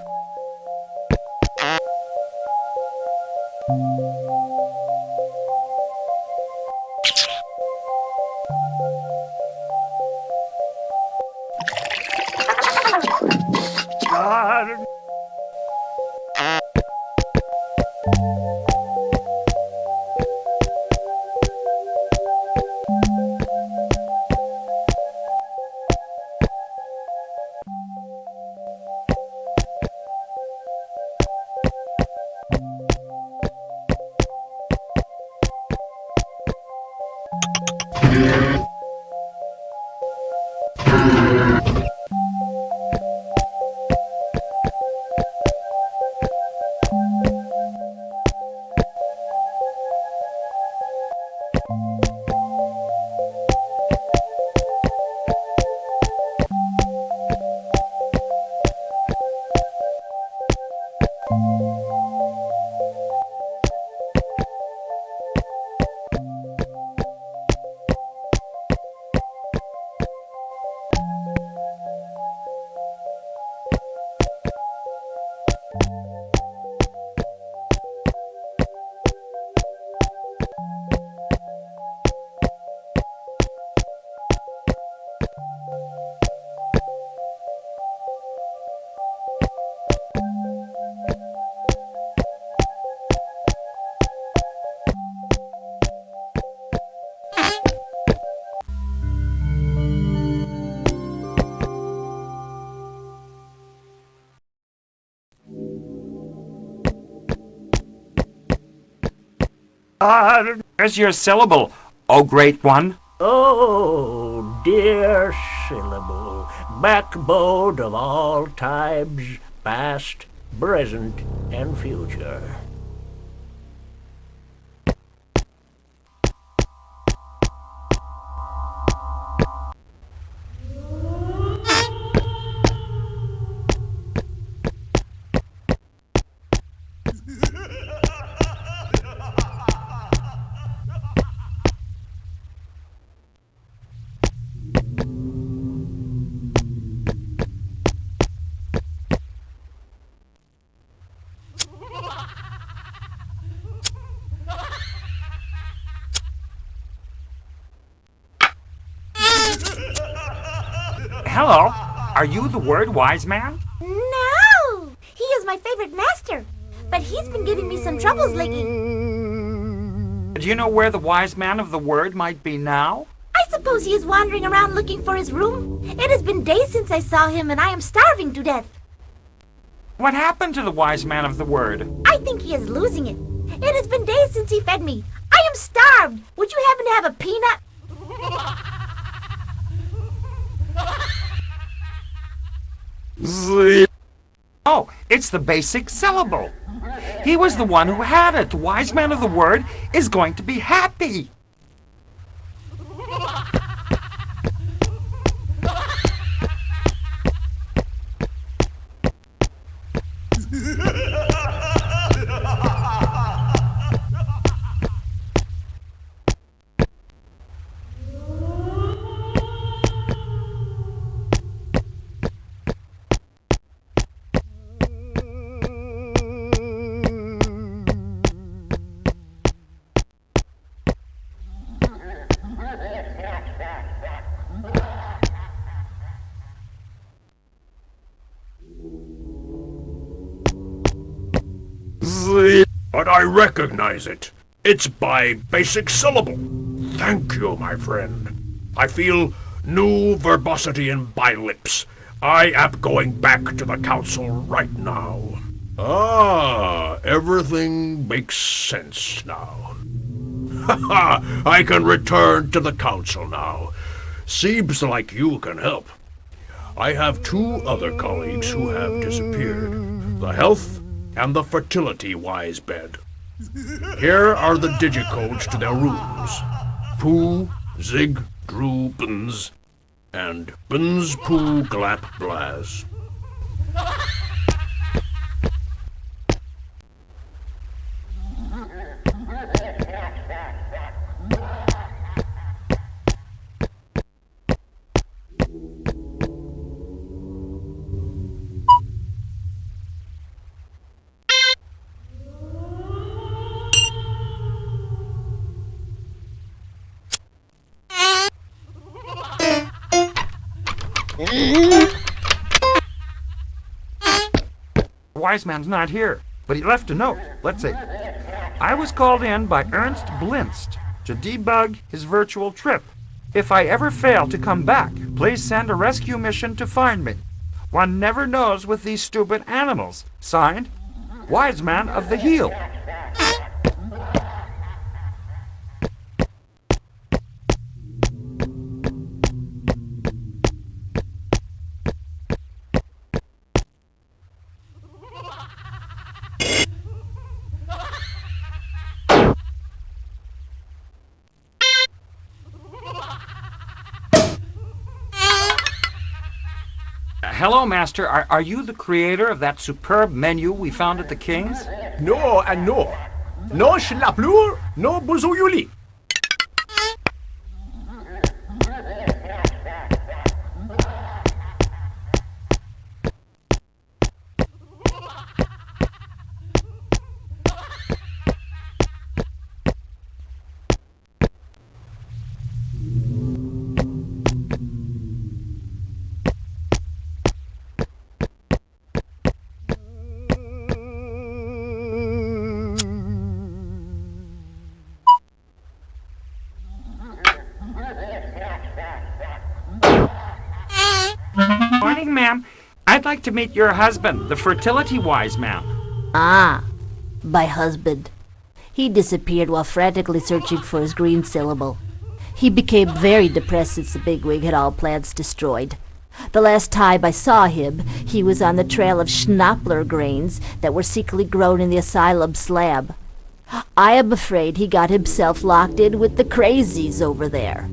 There's your syllable, oh great one. Oh, dear syllable, backbone of all times, past, present, and future. Hello, are you the word wise man? No! He is my favorite master, but he's been giving me some troubles lately. Do you know where the wise man of the word might be now? I suppose he is wandering around looking for his room. It has been days since I saw him, and I am starving to death. What happened to the wise man of the word? I think he is losing it. It has been days since he fed me. I am starved. Would you happen to have a peanut? Oh, it's the basic syllable. He was the one who had it. The wise man of the word is going to be happy. But I recognize it. It's by basic syllable. Thank you, my friend. I feel new verbosity in my lips. I am going back to the council right now. Ah, everything makes sense now. Ha! I can return to the council now. Seems like you can help. I have two other colleagues who have disappeared. The health and the fertility wise bed. Here are the digicodes to their rooms. Pooh, Zig, Drew, Bns, and Bns, Pooh, Glap, Blaz. Wise man's not here, but he left a note. Let's see. I was called in by Ernst Blinst to debug his virtual trip. If I ever fail to come back, please send a rescue mission to find me. One never knows with these stupid animals. Signed, Wise Man of the Heel. Hello, Master. Are you the creator of that superb menu we found at the King's? No and no. No schlaplur, no buzuyuli. Morning, ma'am. I'd like to meet your husband, the fertility wise man. Ah, my husband. He disappeared while frantically searching for his green syllable. He became very depressed since the bigwig had all plans destroyed. The last time I saw him, he was on the trail of schnappler grains that were secretly grown in the asylum slab. I am afraid he got himself locked in with the crazies over there.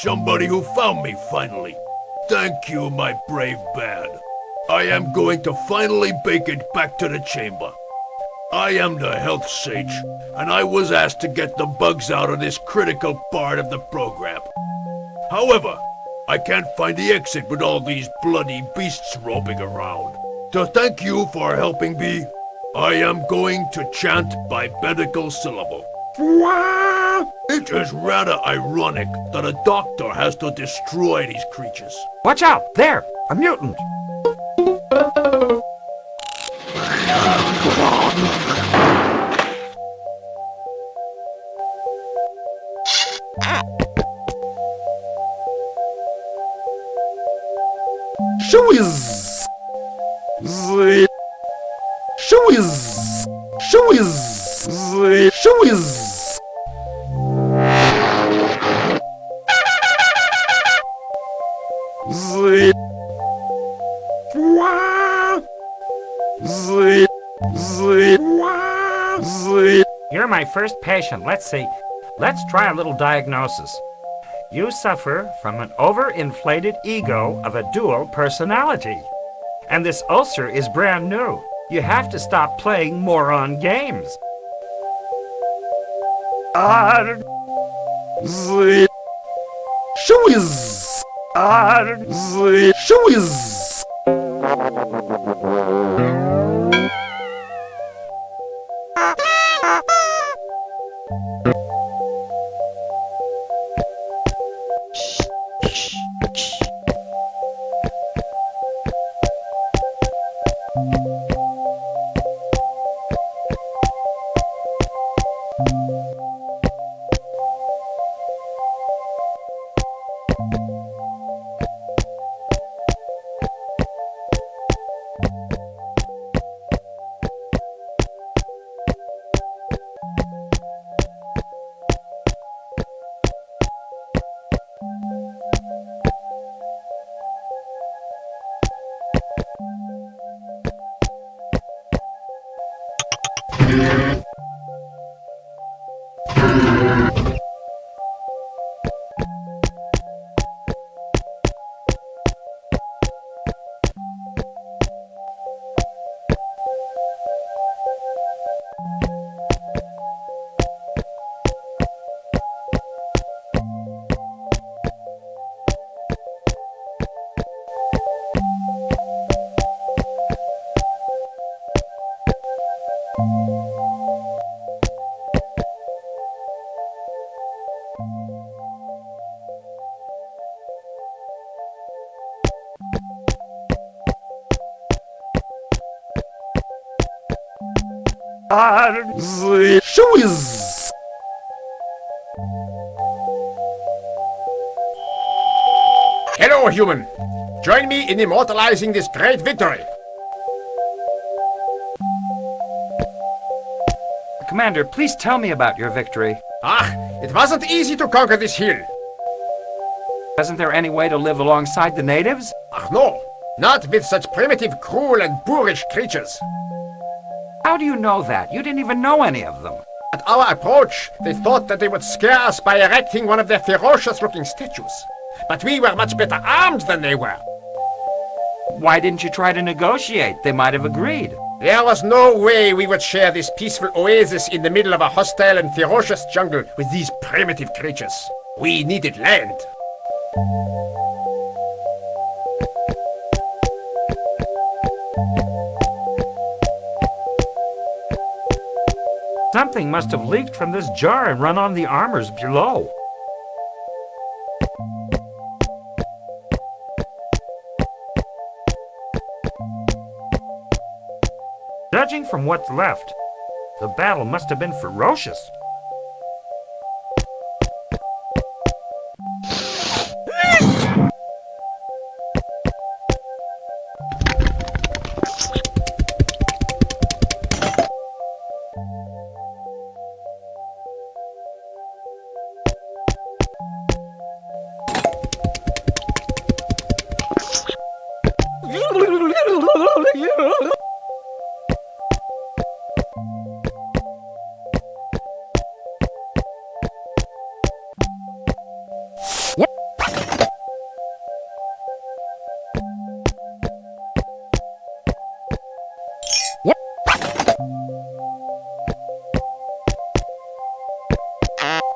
Somebody who found me, finally. Thank you, my brave bad. I am going to finally make it back to the chamber. I am the health sage, and I was asked to get the bugs out of this critical part of the program. However, I can't find the exit with all these bloody beasts roaming around. To thank you for helping me, I am going to chant biblical syllable. It is rather ironic that a doctor has to destroy these creatures. Watch out! There! A mutant! Shoeiz! Zit! Shoeiz! Shoeiz! Zit! Shoeiz! Zit! Zit! Zit! Zit! You're my first patient. Let's see. Let's try a little diagnosis. You suffer from an overinflated ego of a dual personality. And this ulcer is brand new. You have to stop playing moron games. Zit! Shoeiz! Zit! Shoeiz! Zit! Shoeiz! Hello, human. Join me in immortalizing this great victory. Commander, please tell me about your victory. It wasn't easy to conquer this hill. Isn't there any way to live alongside the natives? No. Not with such primitive, cruel, and boorish creatures. How do you know that? You didn't even know any of them. At our approach, they thought that they would scare us by erecting one of their ferocious-looking statues. But we were much better armed than they were. Why didn't you try to negotiate? They might have agreed. There was no way we would share this peaceful oasis in the middle of a hostile and ferocious jungle with these primitive creatures. We needed land. Something must have leaked from this jar and run on the armors below. Judging from what's left, the battle must have been ferocious.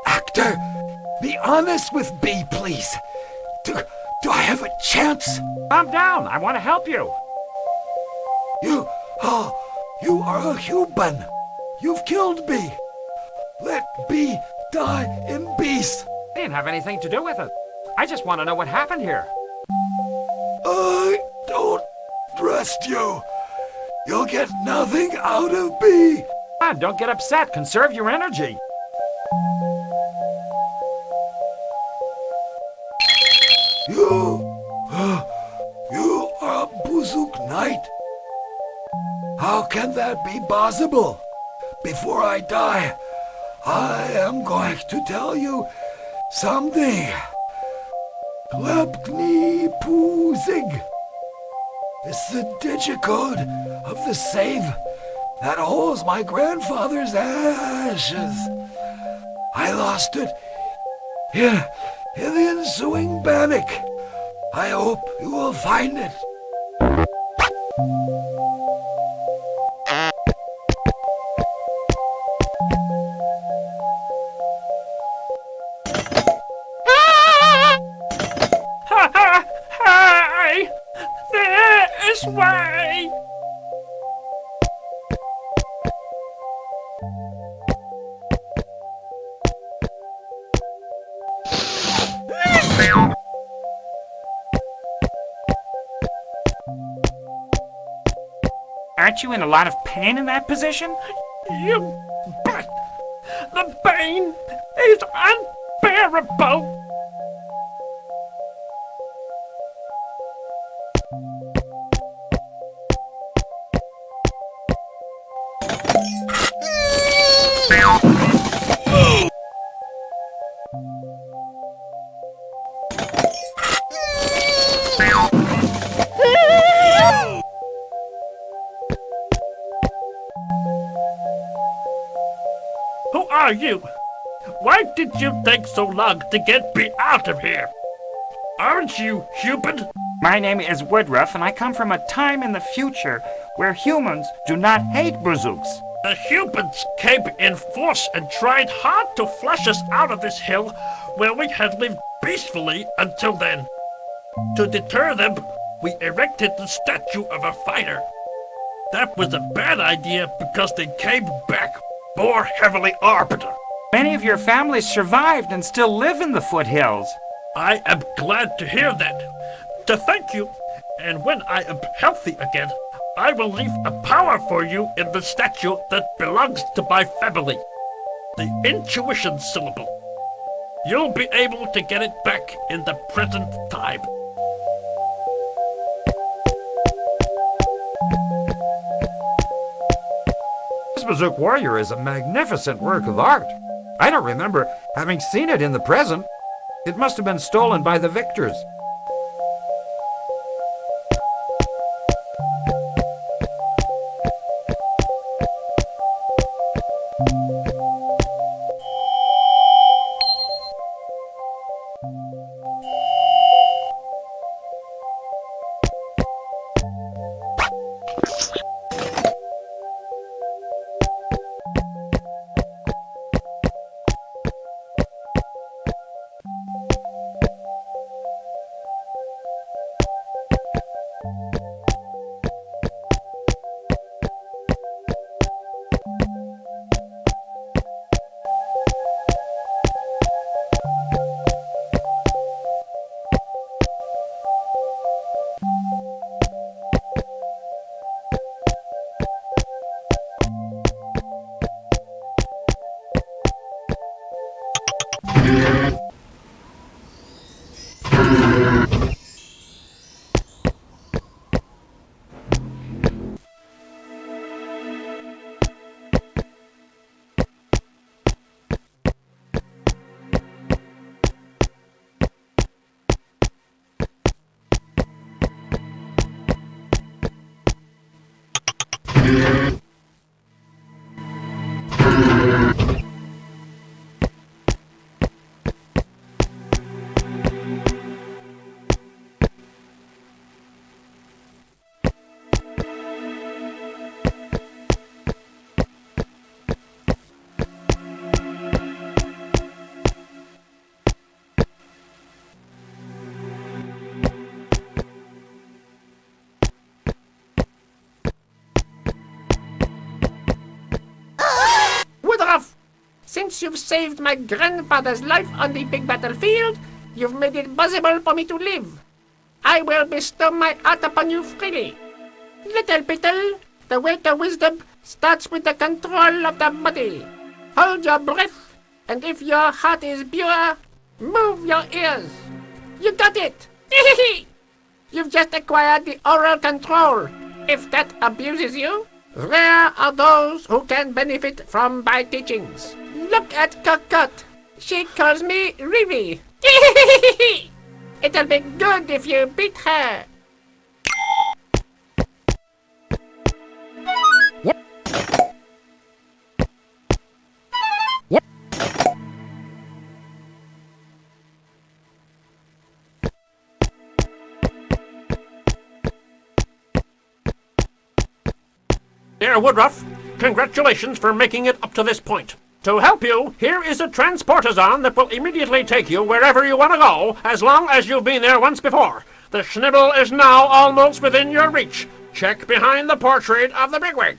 Actor, be honest with me, please. Do I have a chance? Calm down. I want to help you. You are a human. You've killed me. Let me die in peace. I didn't have anything to do with it. I just want to know what happened here. I don't trust you. You'll get nothing out of me. Come on, don't get upset. Conserve your energy. You are a Buzuk Knight? How can that be possible? Before I die, I am going to tell you something. Klepkni Puzig. It's the digicode of the safe that holds my grandfather's ashes. I lost it in the ensuing panic. I hope you will find it. Hi! This way! Aren't you in a lot of pain in that position? You bet! The pain is unbearable! Who are you? Why did you take so long to get me out of here? Aren't you human? My name is Woodruff, and I come from a time in the future where humans do not hate Buzuks. The humans came in force and tried hard to flush us out of this hill where we had lived peacefully until then. To deter them, we erected the statue of a fighter. That was a bad idea because they came back more heavily armed. Many of your families survived and still live in the foothills. I am glad to hear that. To thank you, and when I am healthy again, I will leave a power for you in the statue that belongs to my family. The intuition syllable. You'll be able to get it back in the present time. This Bazook Warrior is a magnificent work of art. I don't remember having seen it in the present. It must have been stolen by the victors. Since you've saved my grandfather's life on the big battlefield, you've made it possible for me to live. I will bestow my art upon you freely. Little Beetle, the way to wisdom starts with the control of the body. Hold your breath, and if your heart is pure, move your ears. You got it! You've just acquired the oral control. If that abuses you, rare are those who can benefit from my teachings. Look at Cocotte. She calls me Riri. It'll be good if you beat her. Dear Woodruff, congratulations for making it up to this point. To help you, here is a transportazon that will immediately take you wherever you want to go, as long as you've been there once before. The Schnibble is now almost within your reach. Check behind the portrait of the bigwig.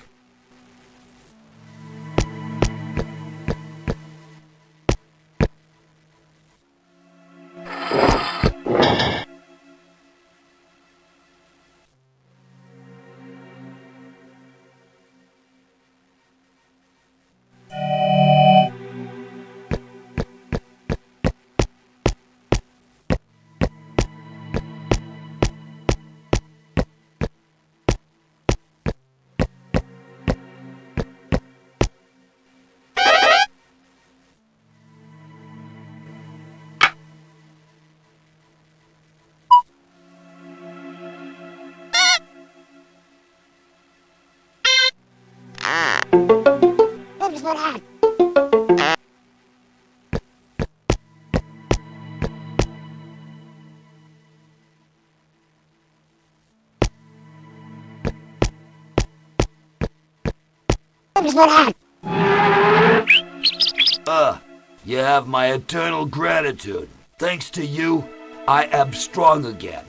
You have my eternal gratitude. Thanks to you, I am strong again.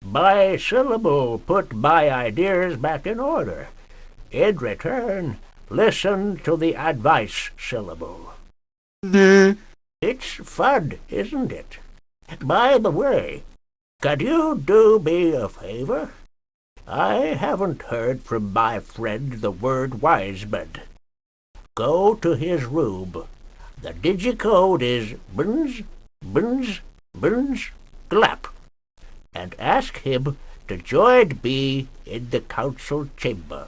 By syllable, put my ideas back in order. In return, listen to the advice syllable. It's fun, isn't it? By the way, could you do me a favor? I haven't heard from my friend the word Wiseman. Go to his room. The digicode is Buns, Buns, Buns, Glap, and ask him to join me in the council chamber.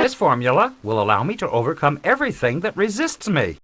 This formula will allow me to overcome everything that resists me.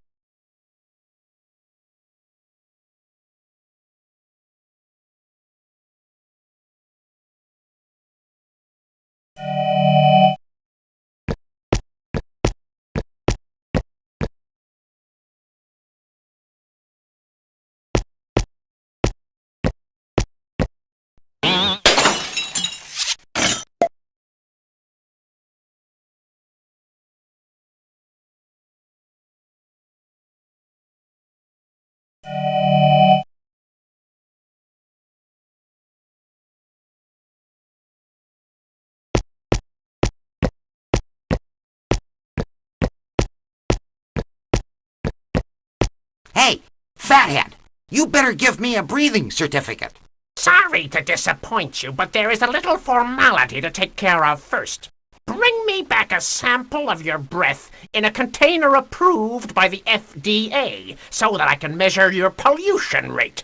Hey, fathead, you better give me a breathing certificate. Sorry to disappoint you, but there is a little formality to take care of first. Bring me back a sample of your breath in a container approved by the FDA so that I can measure your pollution rate.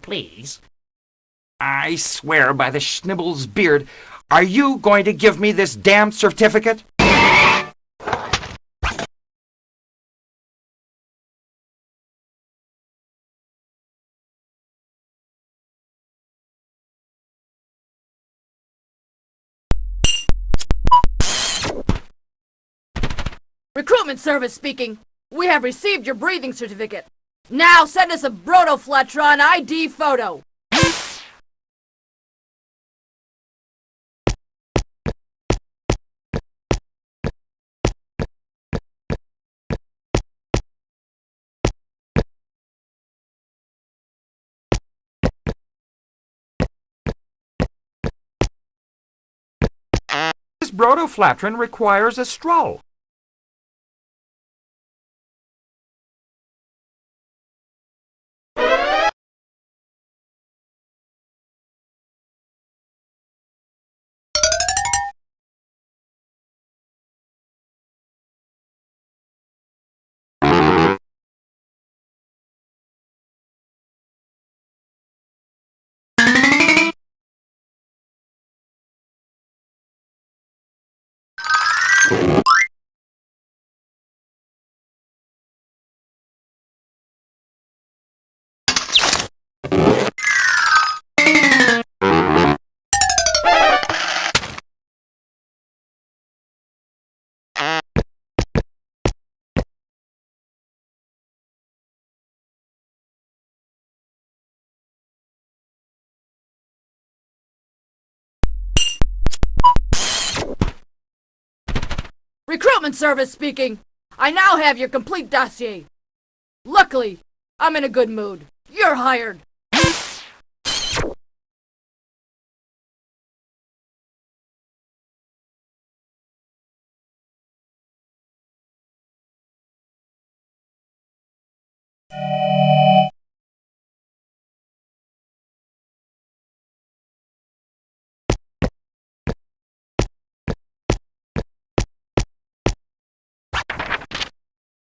Please. I swear by the Schnibble's beard, are you going to give me this damn certificate? Recruitment Service speaking. We have received your breathing certificate. Now send us a Brotoflatron ID photo. This Brotoflatron requires a stroll. Recruitment Service speaking. I now have your complete dossier. Luckily, I'm in a good mood. You're hired.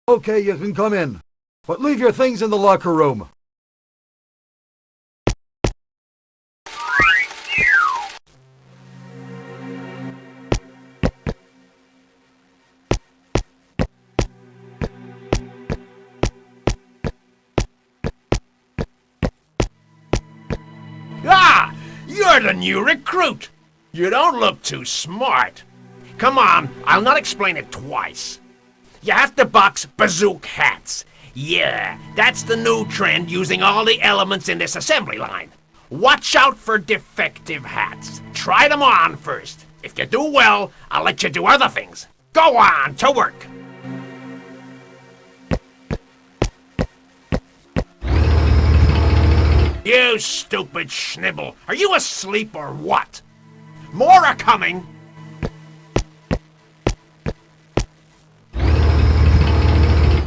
Okay, you can come in. But leave your things in the locker room. Ah! You're the new recruit! You don't look too smart. Come on, I'll not explain it twice. You have to box bazooka hats. Yeah, that's the new trend using all the elements in this assembly line. Watch out for defective hats. Try them on first. If you do well, I'll let you do other things. Go on, to work. You stupid Schnibble. Are you asleep or what? More are coming.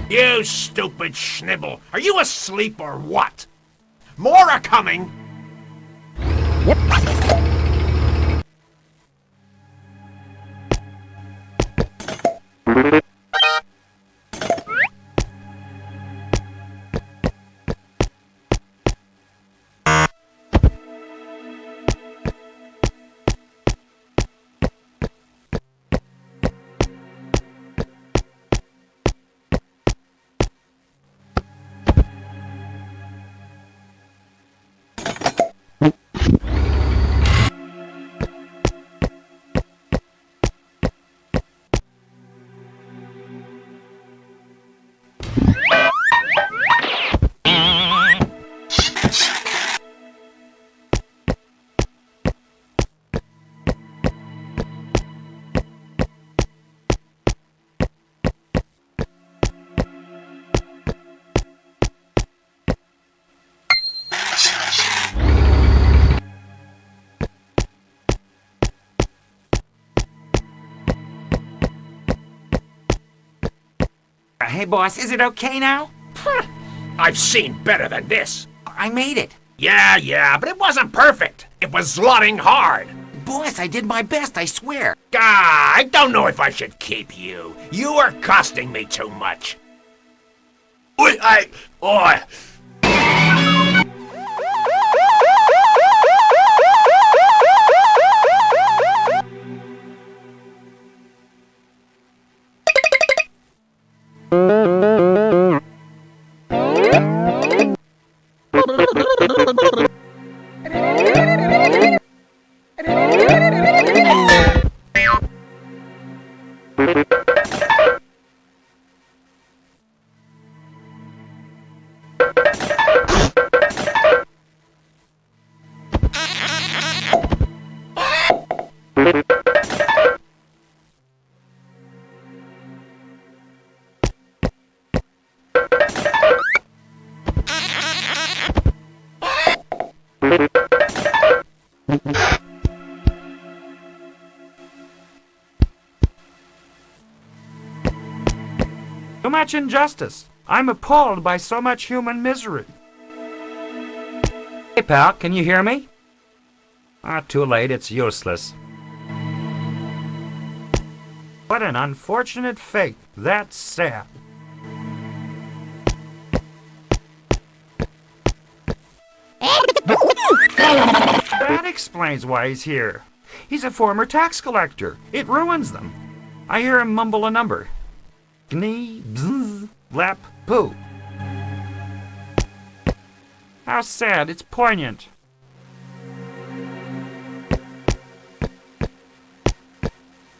You stupid Schnibble. Are you asleep or what? More are coming. Hey, boss, is it okay now? I've seen better than this. I made it. Yeah, but it wasn't perfect. It was slotting hard. Boss, I did my best, I swear. I don't know if I should keep you. You are costing me too much. Oi. Too much injustice. I'm appalled by so much human misery. Hey, pal, can you hear me? Too late, it's useless. What an unfortunate fate. That's sad. That explains why he's here. He's a former tax collector. It ruins them. I hear him mumble a number. Gnie, bzz, lap, poo. How sad. It's poignant.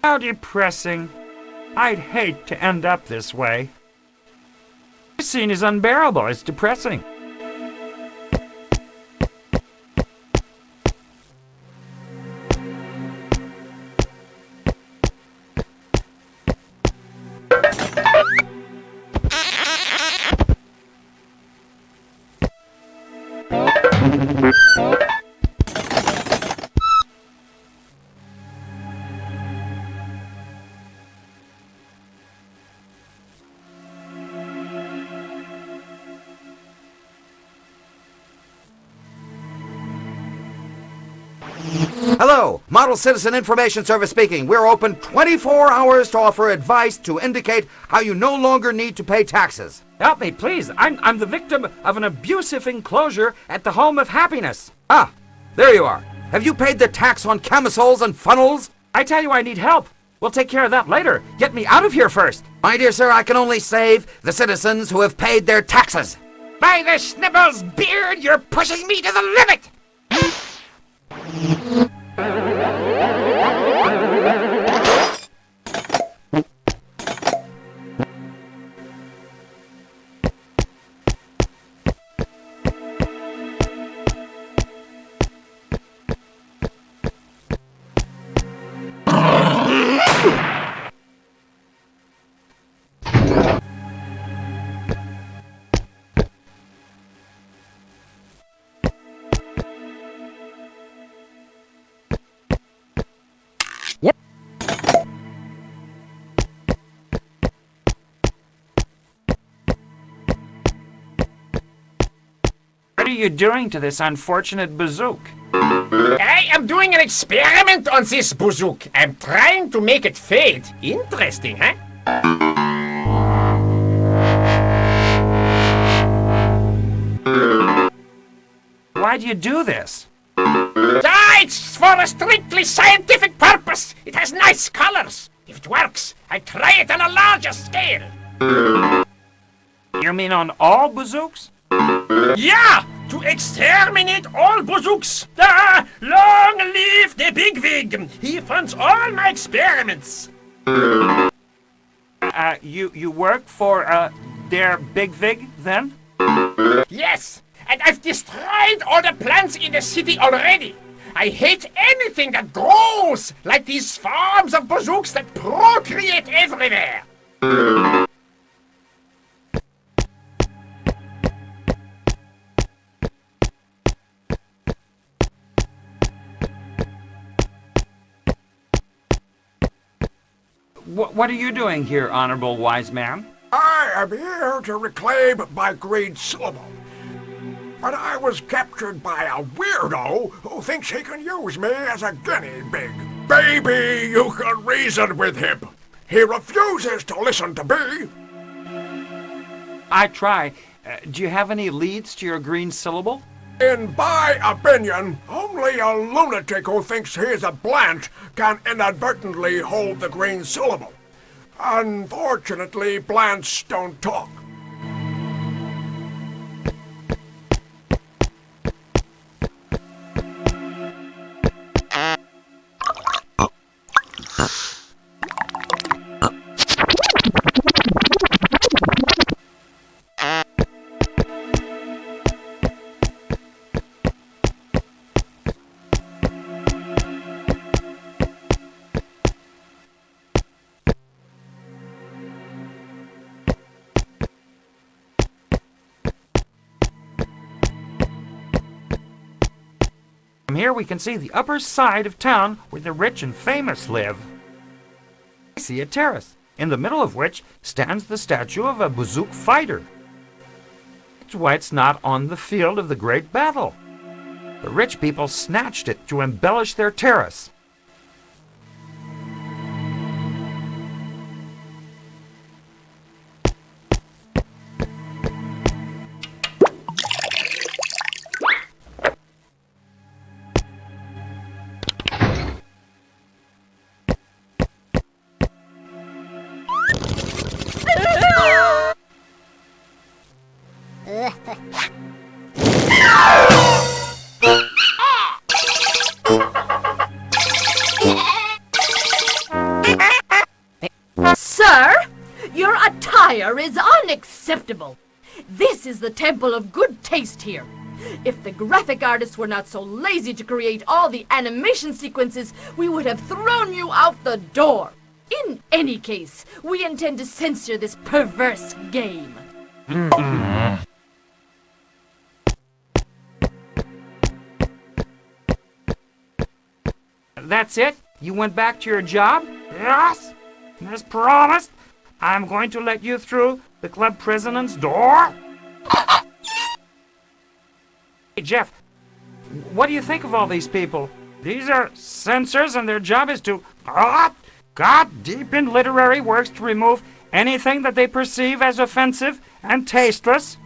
How depressing. I'd hate to end up this way. This scene is unbearable. It's depressing. Hello, Model Citizen Information Service speaking. We're open 24 hours to offer advice to indicate how you no longer need to pay taxes. Help me, please. I'm the victim of an abusive enclosure at the Home of Happiness. Ah, there you are. Have you paid the tax on camisoles and funnels? I tell you I need help. We'll take care of that later. Get me out of here first. My dear sir, I can only save the citizens who have paid their taxes. By the Schnibble's beard, you're pushing me to the limit! What are you doing to this unfortunate bazook? I am doing an experiment on this bazook. I'm trying to make it fade. Interesting, huh? Why'd you do this? It's for a strictly scientific purpose. It has nice colors. If it works, I try it on a larger scale. You mean on all bazooks? Yeah! To exterminate all bazooks! Ah, long live the bigwig! He funds all my experiments! You work for, their bigwig, then? Yes! And I've destroyed all the plants in the city already! I hate anything that grows, like these farms of bazooks that procreate everywhere! What are you doing here, honorable wise man? I am here to reclaim my green syllable. But I was captured by a weirdo who thinks he can use me as a guinea pig. Baby, you can reason with him. He refuses to listen to me. I try. Do you have any leads to your green syllable? In my opinion, only a lunatic who thinks he is a plant can inadvertently hold the green syllable. Unfortunately, plants don't talk. From here we can see the upper side of town where the rich and famous live. I see a terrace, in the middle of which stands the statue of a Bazook fighter. That's why it's not on the field of the great battle. The rich people snatched it to embellish their terrace. Sir, your attire is unacceptable. This is the temple of good taste here. If the graphic artists were not so lazy to create all the animation sequences, we would have thrown you out the door. In any case, we intend to censor this perverse game. That's it? You went back to your job? Yes. As promised, I'm going to let you through the club president's door. Hey, Jeff, what do you think of all these people? These are censors, and their job is to cut deep in literary works to remove anything that they perceive as offensive and tasteless.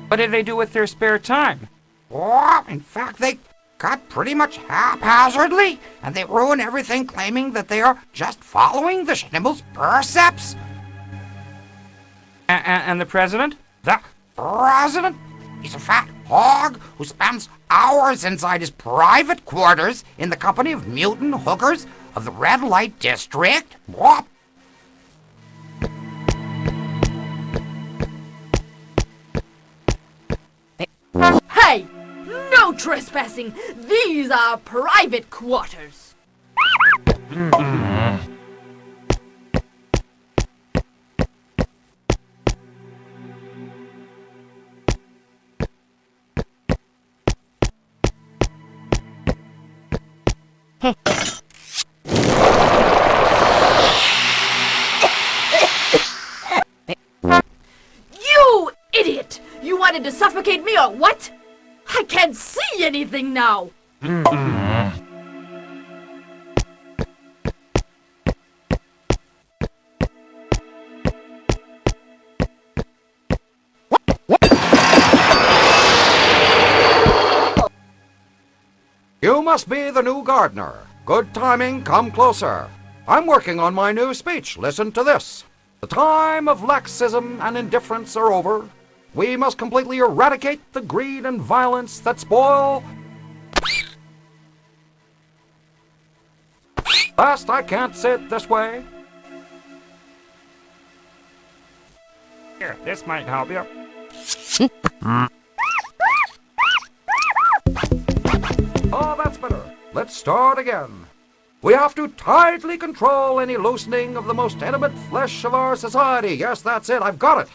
What do they do with their spare time? Oh, in fact, they cut pretty much haphazardly, and they ruin everything, claiming that they are just following the Schnibble's precepts. And the president? The president? He's a fat hog who spends hours inside his private quarters in the company of mutant hookers of the red light district. What? Hey! No trespassing! These are private quarters! You idiot! You wanted to suffocate me or what? I can't see anything now! You must be the new gardener. Good timing, come closer. I'm working on my new speech. Listen to this. The time of laxism and indifference are over. We must completely eradicate the greed and violence that spoil. Last, I can't say it this way. Here, this might help you. Oh, that's better. Let's start again. We have to tightly control any loosening of the most intimate flesh of our society. Yes, that's it. I've got it.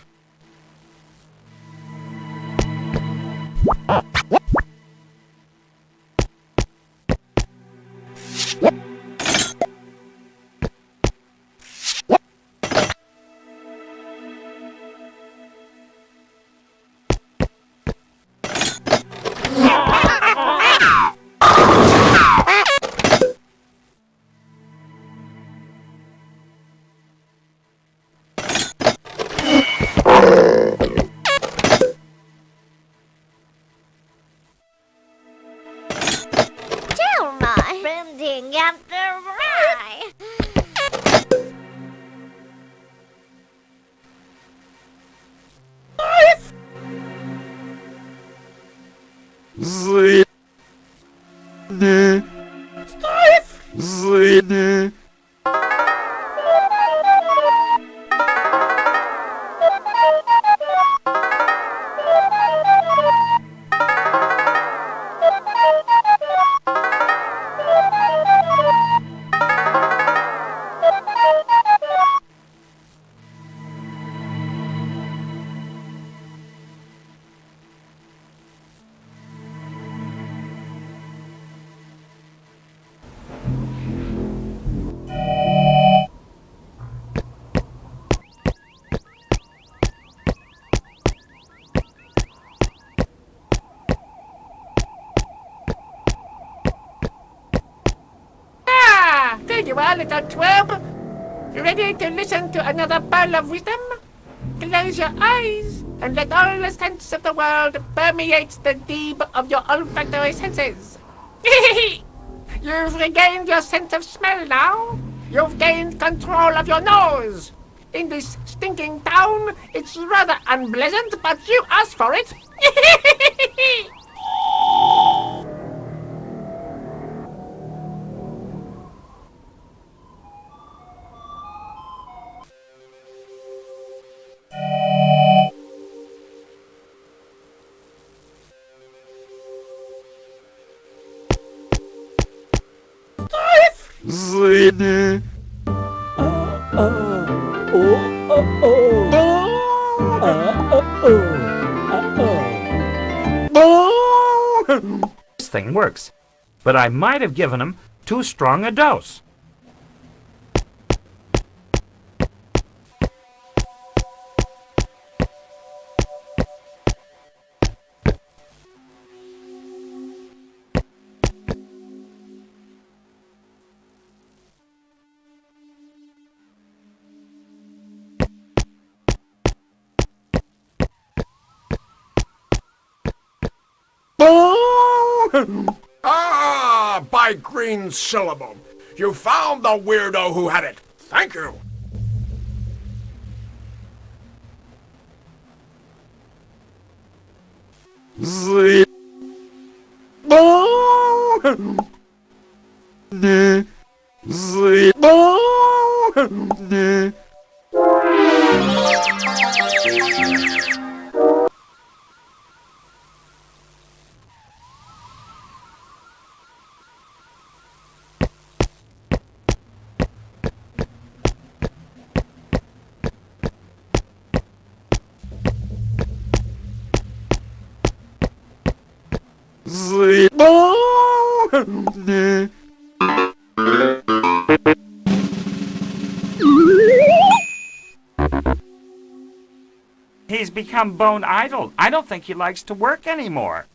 you are, little twerp? You ready to listen to another pearl of wisdom? Close your eyes and let all the sense of the world permeate the deep of your olfactory senses. You've regained your sense of smell now. You've gained control of your nose. In this stinking town, it's rather unpleasant, but you asked for it. This thing works, but I might have given him too strong a dose. Ah, by green syllable. You found the weirdo who had it. Thank you. He's become bone idle. I don't think he likes to work anymore.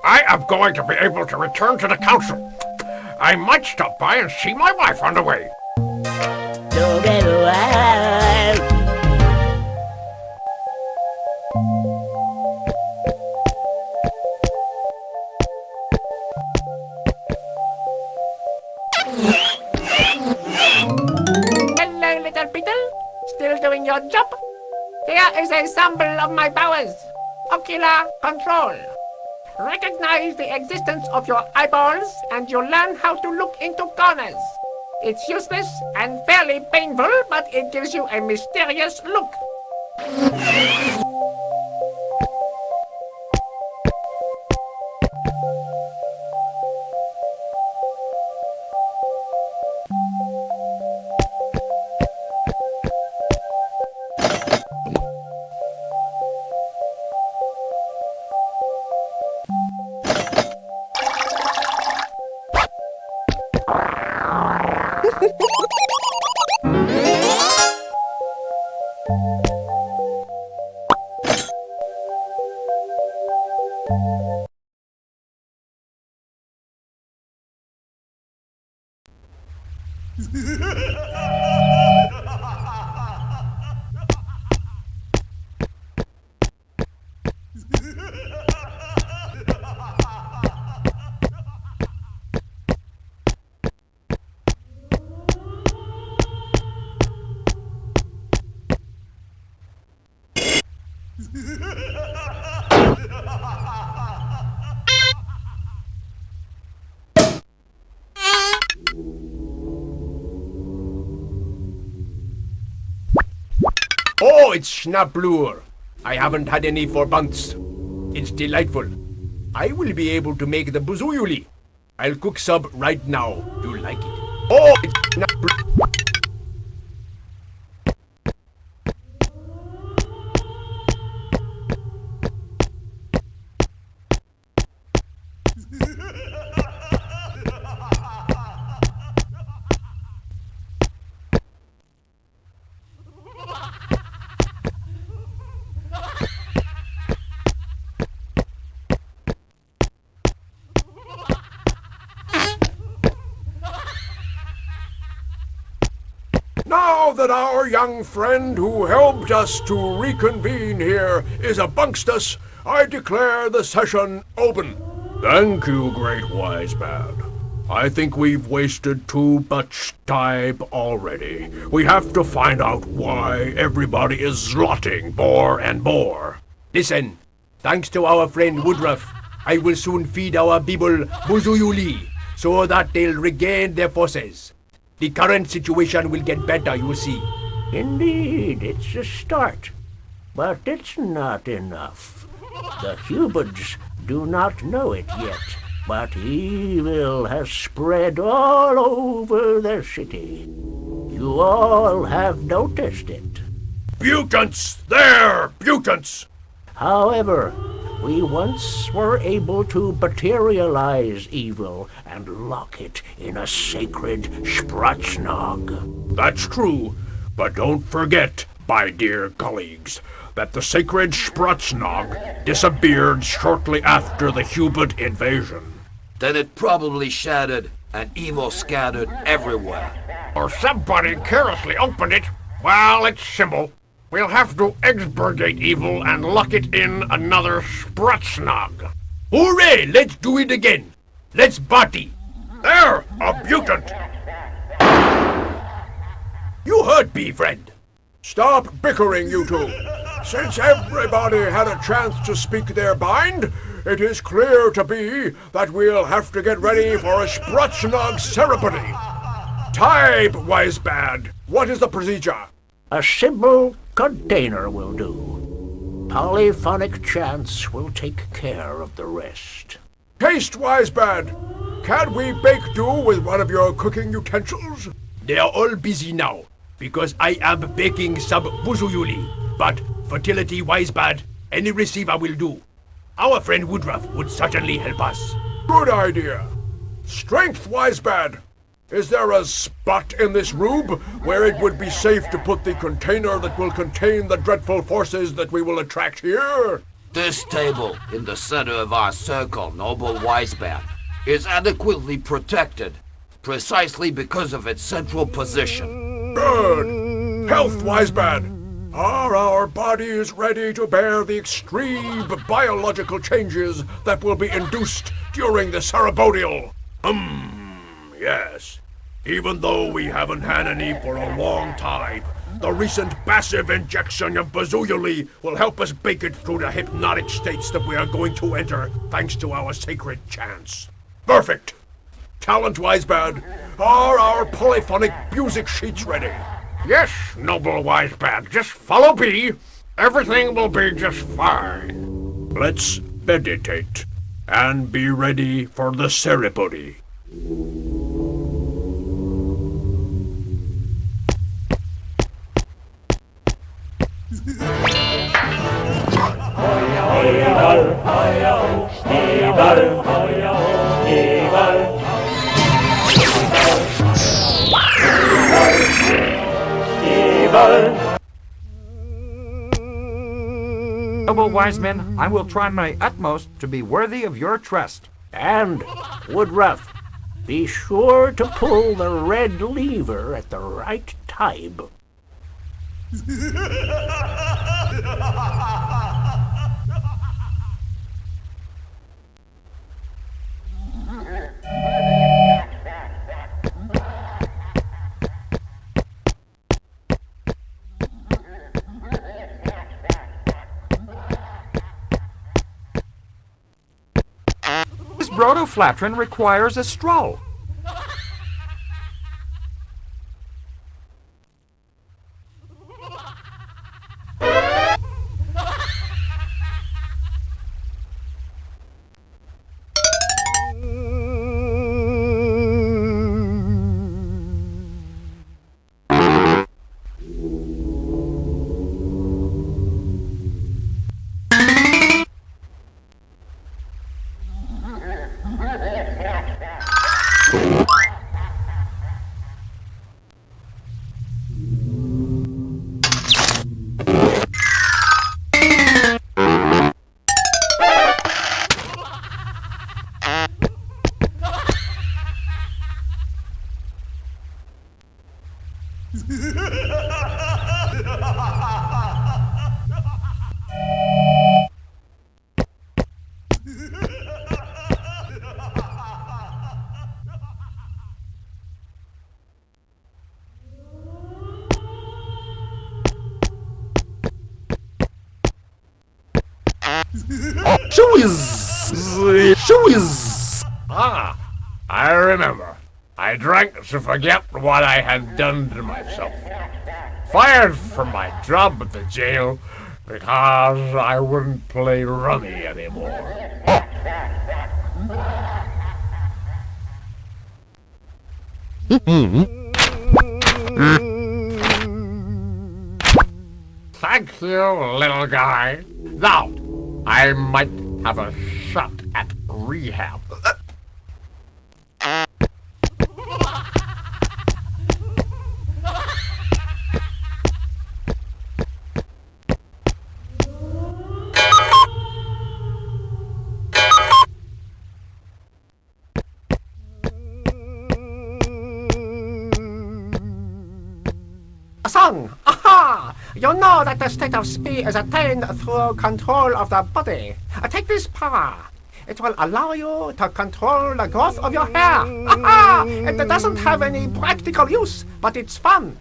I am going to be able to return to the council. I might stop by and see my wife on the way. Hello, little beetle. Still doing your job? Here is a sample of my powers. Ocular control. Recognize the existence of your eyeballs and you'll learn how to look into corners. It's useless and fairly painful, but it gives you a mysterious look. Oh, it's Schnibble. I haven't had any for months. It's delightful. I will be able to make the buzuyuli. I'll cook some right now. You'll like it. Oh, it's Schnibble. Now that our young friend who helped us to reconvene here is amongst us, I declare the session open. Thank you, Great Wise Man. I think we've wasted too much time already. We have to find out why everybody is slotting more and more. Listen, thanks to our friend Woodruff, I will soon feed our people Buzuyuli so that they'll regain their forces. The current situation will get better, you'll see. Indeed, it's a start. But it's not enough. The humans do not know it yet, but evil has spread all over the city. You all have noticed it. Mutants! There! Mutants! However, we once were able to materialize evil and lock it in a sacred Sprutznog. That's true, but don't forget, my dear colleagues, that the sacred Sprutznog disappeared shortly after the human invasion. Then it probably shattered and evil scattered everywhere. Or somebody carelessly opened it while it's simple. We'll have to expurgate evil and lock it in another Sprutznog. Hooray! Let's do it again. Let's party. There! A mutant! You heard me, friend. Stop bickering, you two. Since everybody had a chance to speak their mind, it is clear to me that we'll have to get ready for a Sprutznog ceremony. Time, Wisebad. What is the procedure? A simple container will do. Polyphonic chants will take care of the rest. Haste, Wisebad. Can we bake do with one of your cooking utensils? They are all busy now, because I am baking some buzuyuli. But fertility Wisebad, any receiver will do. Our friend Woodruff would certainly help us. Good idea. Strength, Wisebad. Is there a spot in this room where it would be safe to put the container that will contain the dreadful forces that we will attract here? This table in the center of our circle, Noble Wisebad, is adequately protected, precisely because of its central position. Good. Health, Wisebad. Are our bodies ready to bear the extreme biological changes that will be induced during the ceremonial? Yes. Even though we haven't had any for a long time, the recent massive injection of Bazooyuli will help us bake it through the hypnotic states that we are going to enter thanks to our sacred chants. Perfect. Talent Wisebad, are our polyphonic music sheets ready? Yes, Noble Wisebad, just follow me. Everything will be just fine. Let's meditate and be ready for the ceremony. Noble wise men, I will try my utmost to be worthy of your trust. And, Woodruff, be sure to pull the red lever at the right time. This brotoflatrin requires a stroll. Ah, I remember. I drank to forget what I had done to myself. Fired from my job at the jail because I wouldn't play rummy anymore. Thank you, little guy. Now, I might have a shot at rehab. A song! Aha! You know that the state of speed is attained through control of the body. Take this power. It will allow you to control the growth of your hair. Aha! It doesn't have any practical use, but it's fun.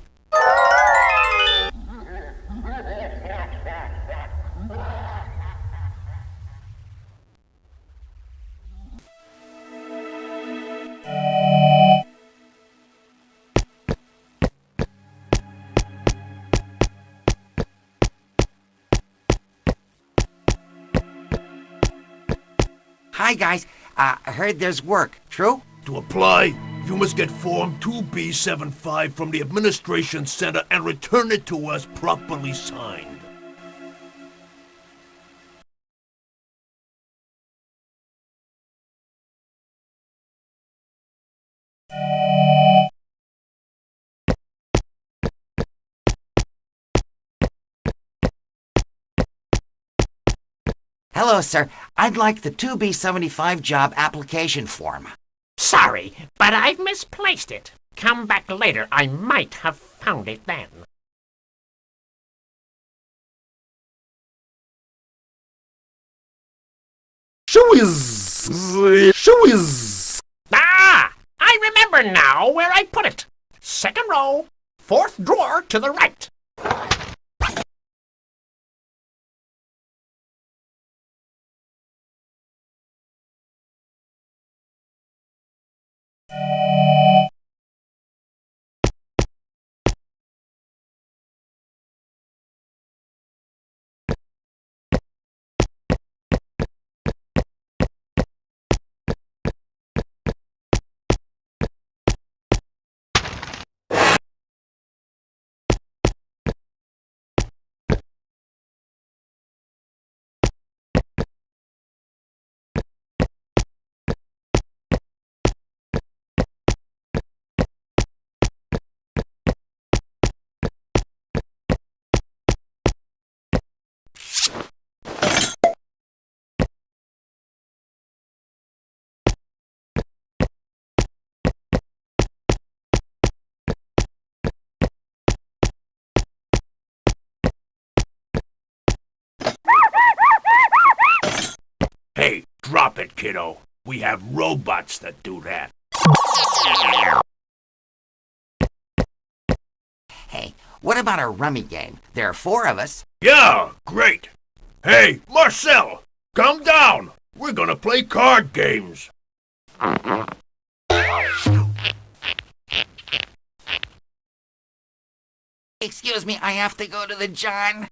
Hi, guys. I heard there's work. True? To apply, you must get Form 2B75 from the Administration Center and return it to us properly signed. Hello, sir. I'd like the 2B75 job application form. Sorry, but I've misplaced it. Come back later. I might have found it then. Ah! I remember now where I put it. Second row, fourth drawer to the right. Hey, drop it, kiddo. We have robots that do that. Hey, what about a rummy game? There are 4 of us. Yeah, great. Hey, Marcel, come down. We're gonna play card games. Excuse me, I have to go to the John.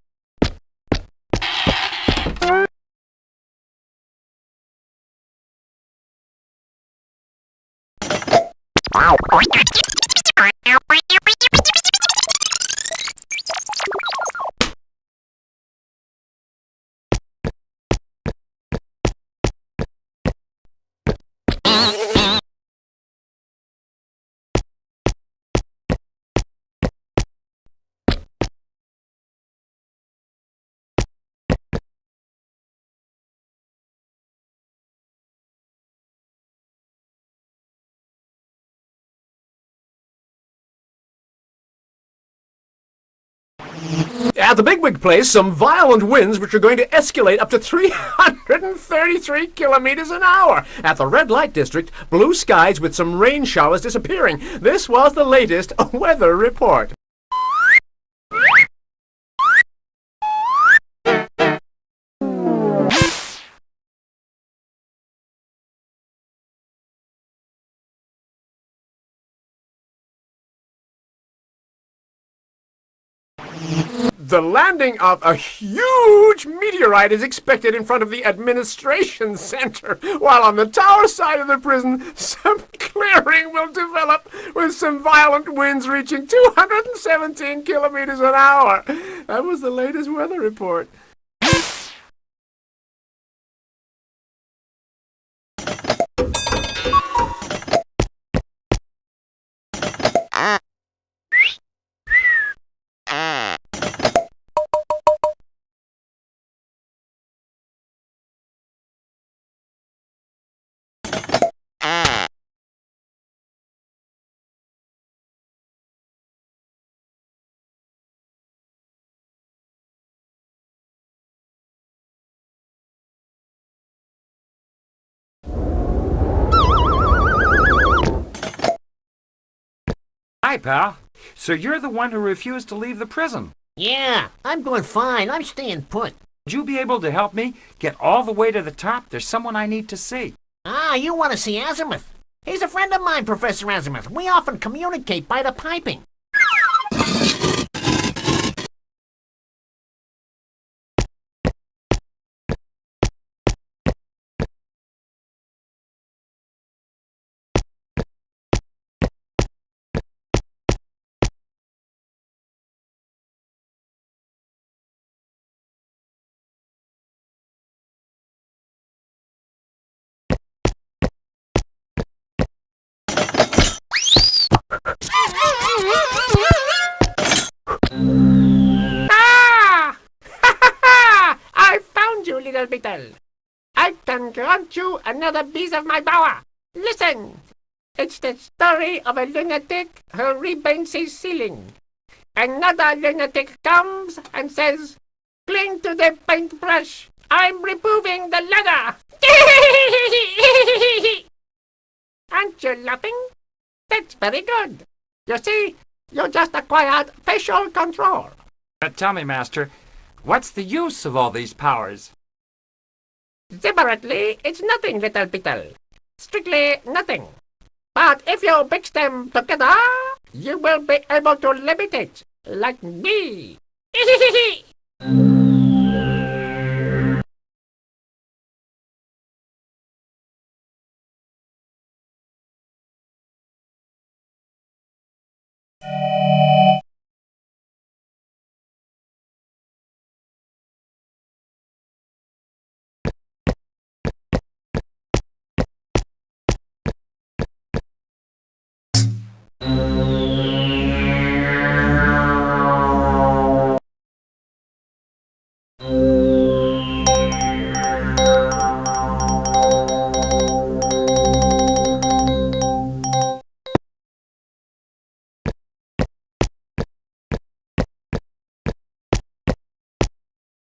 At the Bigwig place, some violent winds which are going to escalate up to 333 kilometers an hour. At the red light district, blue skies with some rain showers disappearing. This was the latest weather report. The landing of a huge meteorite is expected in front of the administration center, while on the tower side of the prison, some clearing will develop with some violent winds reaching 217 kilometers an hour. That was the latest weather report. Hi, pal. So you're the one who refused to leave the prison. Yeah, I'm doing fine. I'm staying put. Would you be able to help me get all the way to the top? There's someone I need to see. Ah, you want to see Azimuth? He's a friend of mine, Professor Azimuth. We often communicate by the piping. Ah! I found you, little beetle. I can grant you another piece of my power. Listen. It's the story of a lunatic who repaints his ceiling. Another lunatic comes and says, "Cling to the paintbrush. I'm removing the ladder." Aren't you laughing? That's very good. You see, you just acquired facial control. But tell me, Master, what's the use of all these powers? Separately, it's nothing, little beetle. Strictly nothing. But if you mix them together, you will be able to levitate, like me.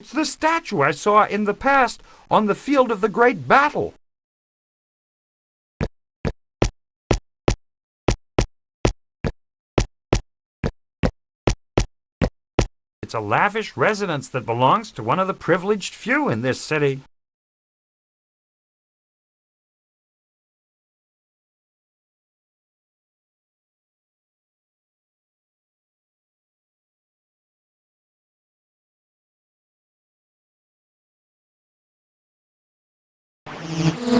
It's the statue I saw in the past on the field of the great battle. It's a lavish residence that belongs to one of the privileged few in this city.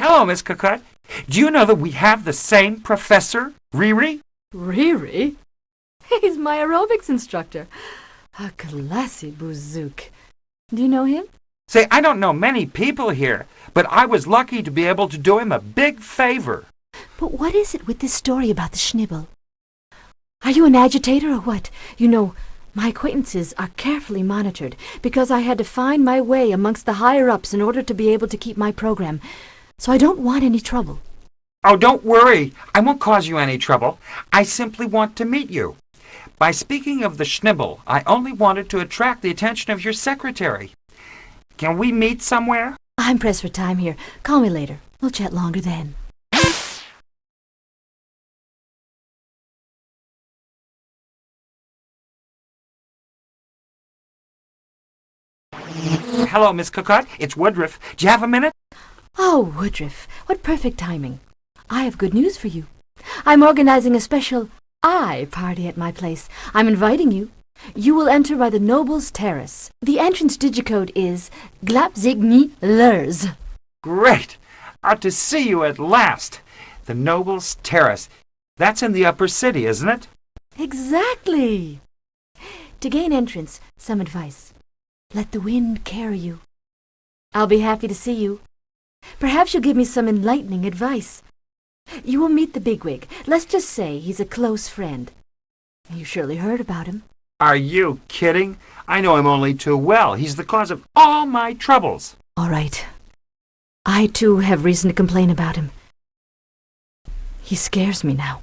Hello, Miss Cocotte. Do you know that we have the same professor, Riri? Riri? He's my aerobics instructor. A classy bouzouk. Do you know him? Say, I don't know many people here, but I was lucky to be able to do him a big favor. But what is it with this story about the Schnibble? Are you an agitator or what? You know, my acquaintances are carefully monitored because I had to find my way amongst the higher-ups in order to be able to keep my program. So I don't want any trouble. Oh, don't worry. I won't cause you any trouble. I simply want to meet you. By speaking of the Schnibble, I only wanted to attract the attention of your secretary. Can we meet somewhere? I'm pressed for time here. Call me later. We'll chat longer then. Hello, Miss Cocotte. It's Woodruff. Do you have a minute? Oh, Woodruff, what perfect timing. I have good news for you. I'm organizing a special party at my place. I'm inviting you. You will enter by the Noble's Terrace. The entrance digicode is Glapzigni-Lers. Great! To see you at last. The Noble's Terrace. That's in the upper city, isn't it? Exactly. To gain entrance, some advice. Let the wind carry you. I'll be happy to see you. Perhaps you'll give me some enlightening advice. You will meet the bigwig. Let's just say he's a close friend. You surely heard about him. Are you kidding? I know him only too well. He's the cause of all my troubles. All right. I, too, have reason to complain about him. He scares me now.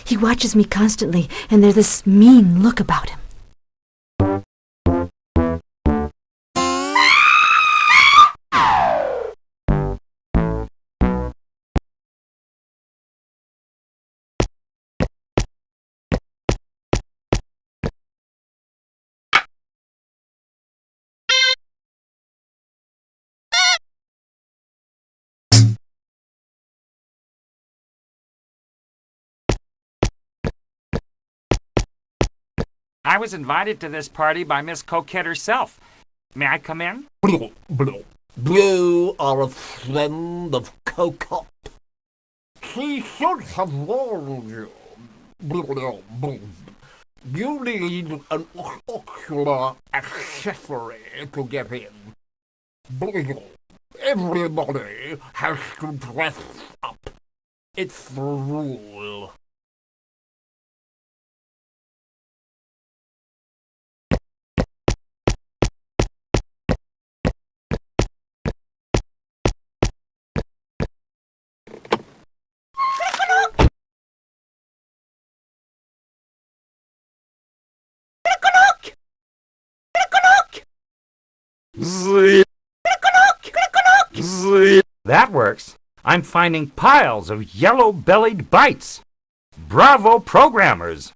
He watches me constantly, and there's this mean look about him. I was invited to this party by Miss Coquette herself. May I come in? You are a friend of Cocotte. She should have warned you. You need an ocular accessory to get in. Everybody has to dress up. It's the rule. That works. I'm finding piles of yellow-bellied bites. Bravo, programmers!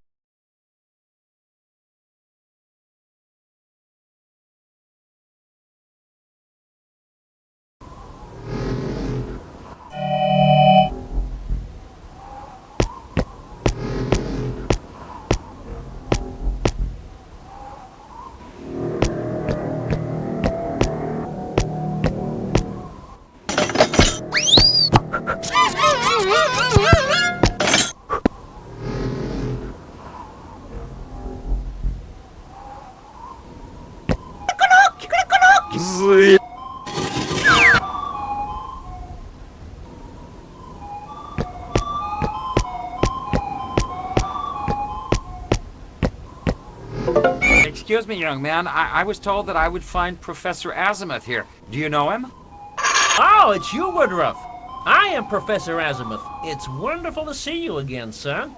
Excuse me, young man. I was told that I would find Professor Azimuth here. Do you know him? Oh, it's you, Woodruff. I am Professor Azimuth. It's wonderful to see you again, son.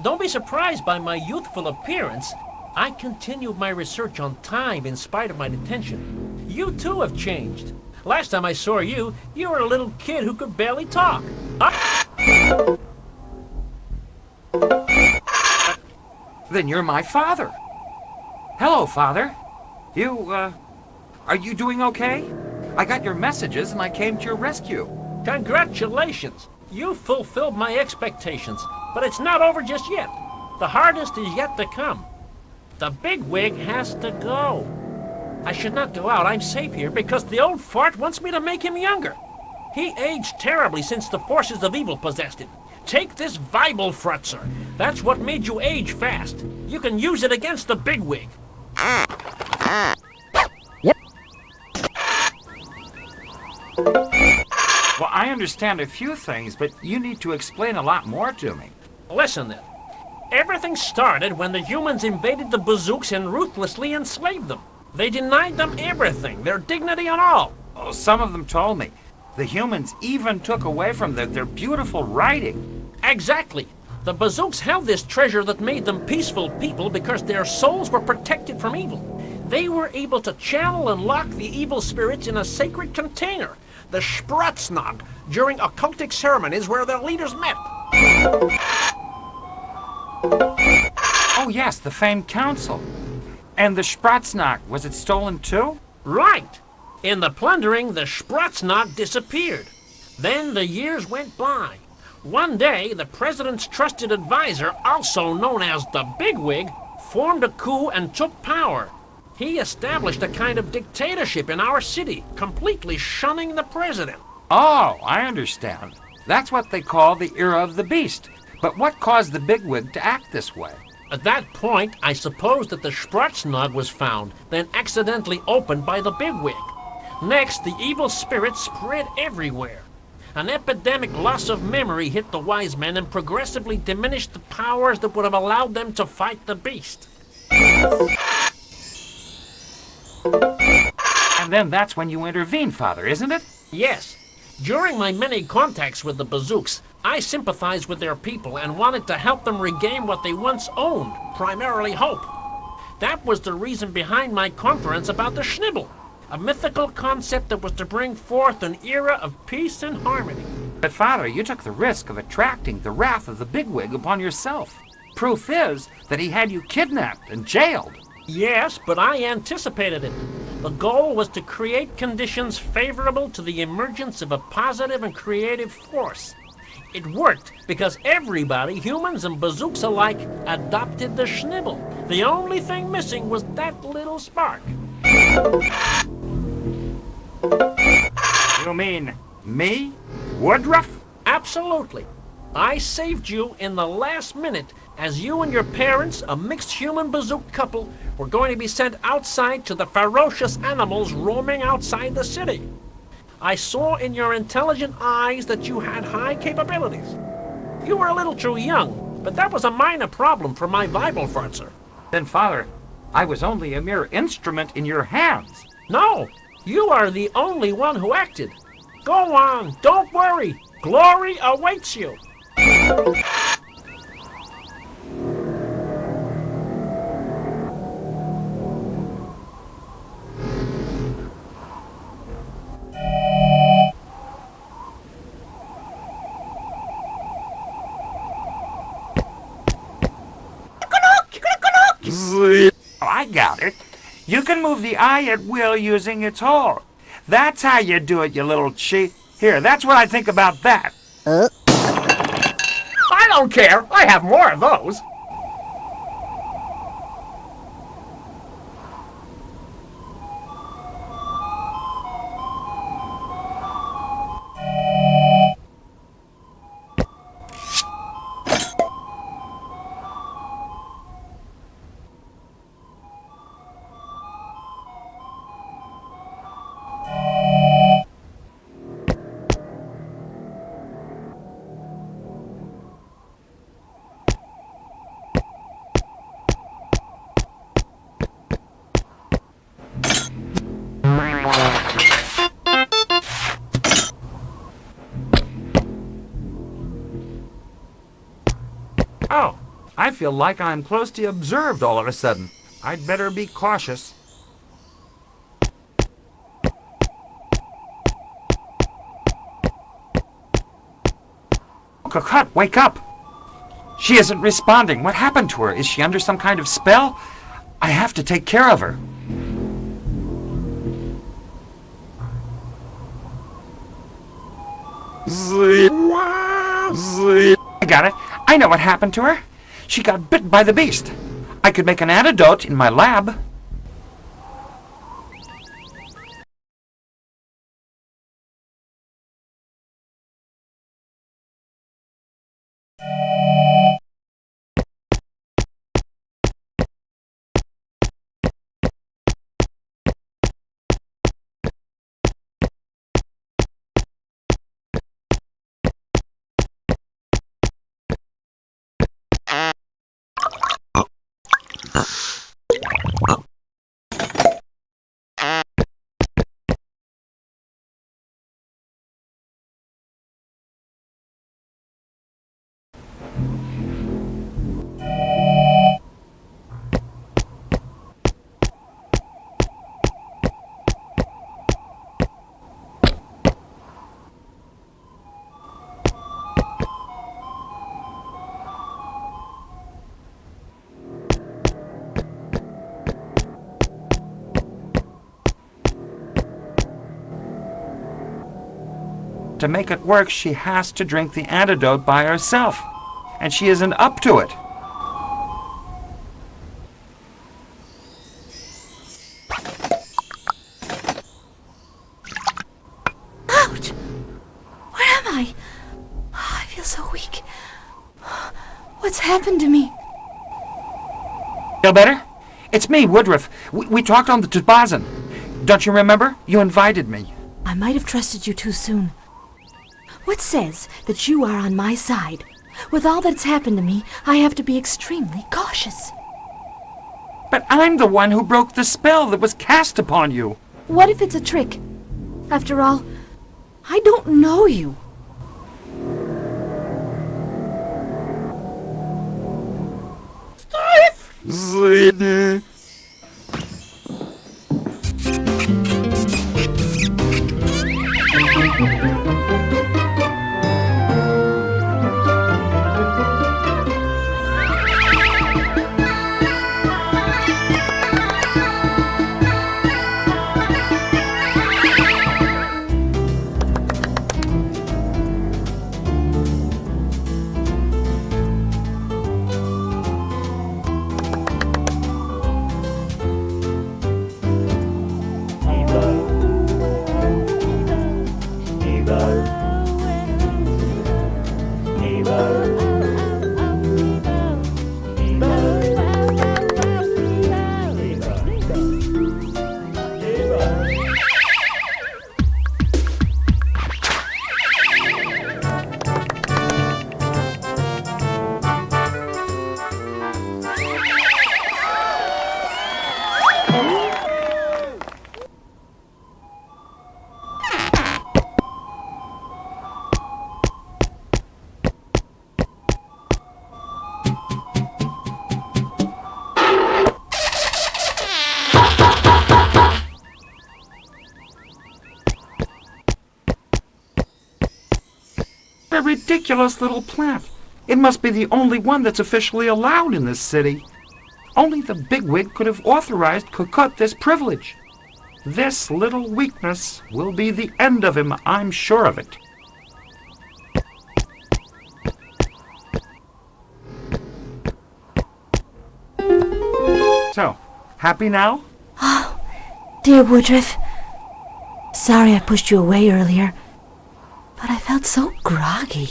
Don't be surprised by my youthful appearance. I continued my research on time in spite of my detention. You, too, have changed. Last time I saw you, you were a little kid who could barely talk. Then you're my father. Hello, Father. Are you doing okay? I got your messages and I came to your rescue. Congratulations. You fulfilled my expectations, but it's not over just yet. The hardest is yet to come. The bigwig has to go. I should not go out. I'm safe here because the old fart wants me to make him younger. He aged terribly since the forces of evil possessed him. Take this Bible frutzer. That's what made you age fast. You can use it against the bigwig. Yep. Well, I understand a few things, but you need to explain a lot more to me. Listen then. Everything started when the humans invaded the bazooks and ruthlessly enslaved them. They denied them everything, their dignity and all. Oh, some of them told me. The humans even took away from them their beautiful writing. Exactly. The Bazooks held this treasure that made them peaceful people because their souls were protected from evil. They were able to channel and lock the evil spirits in a sacred container, the Spratznag, during occultic ceremonies where their leaders met. Oh yes, the famed council. And the Spratznag, was it stolen too? Right. In the plundering, the Spratznag disappeared. Then the years went by. One day, the president's trusted advisor, also known as the Bigwig, formed a coup and took power. He established a kind of dictatorship in our city, completely shunning the president. Oh, I understand. That's what they call the era of the beast. But what caused the Bigwig to act this way? At that point, I suppose that the Spratznag was found, then accidentally opened by the Bigwig. Next, the evil spirits spread everywhere. An epidemic loss of memory hit the wise men and progressively diminished the powers that would have allowed them to fight the beast. And then that's when you intervene, Father, isn't it? Yes. During my many contacts with the Bazooks, I sympathized with their people and wanted to help them regain what they once owned, primarily hope. That was the reason behind my conference about the Schnibble, a mythical concept that was to bring forth an era of peace and harmony. But Father, you took the risk of attracting the wrath of the Bigwig upon yourself. Proof is that he had you kidnapped and jailed. Yes, but I anticipated it. The goal was to create conditions favorable to the emergence of a positive and creative force. It worked because everybody, humans and Bazooks alike, adopted the Schnibble. The only thing missing was that little spark. You mean me? Woodruff? Absolutely. I saved you in the last minute as you and your parents, a mixed human Bazook couple, were going to be sent outside to the ferocious animals roaming outside the city. I saw in your intelligent eyes that you had high capabilities. You were a little too young, but that was a minor problem for my Weibelfurzer. Then, Father, I was only a mere instrument in your hands. No, you are the only one who acted. Go on, don't worry. Glory awaits you. I got it. You can move the eye at will using its hole. That's how you do it, you little cheat. Here, that's what I think about that. I don't care. I have more of those. Oh, I feel like I'm closely observed all of a sudden. I'd better be cautious. Cut, wake up! She isn't responding. What happened to her? Is she under some kind of spell? I have to take care of her. I got it. I know what happened to her. She got bit by the beast. I could make an antidote in my lab. To make it work, she has to drink the antidote by herself. And she isn't up to it. Ouch! Where am I? Oh, I feel so weak. What's happened to me? Feel better? It's me, Woodruff. We talked on the Tobazon. Don't you remember? You invited me. I might have trusted you too soon. What says that you are on my side? With all that's happened to me, I have to be extremely cautious. But I'm the one who broke the spell that was cast upon you. What if it's a trick? After all, I don't know you. A ridiculous little plant. It must be the only one that's officially allowed in this city. Only the bigwig could have authorized Cocotte this privilege. This little weakness will be the end of him, I'm sure of it. So, happy now? Oh, dear Woodruff. Sorry I pushed you away earlier, but I felt so groggy.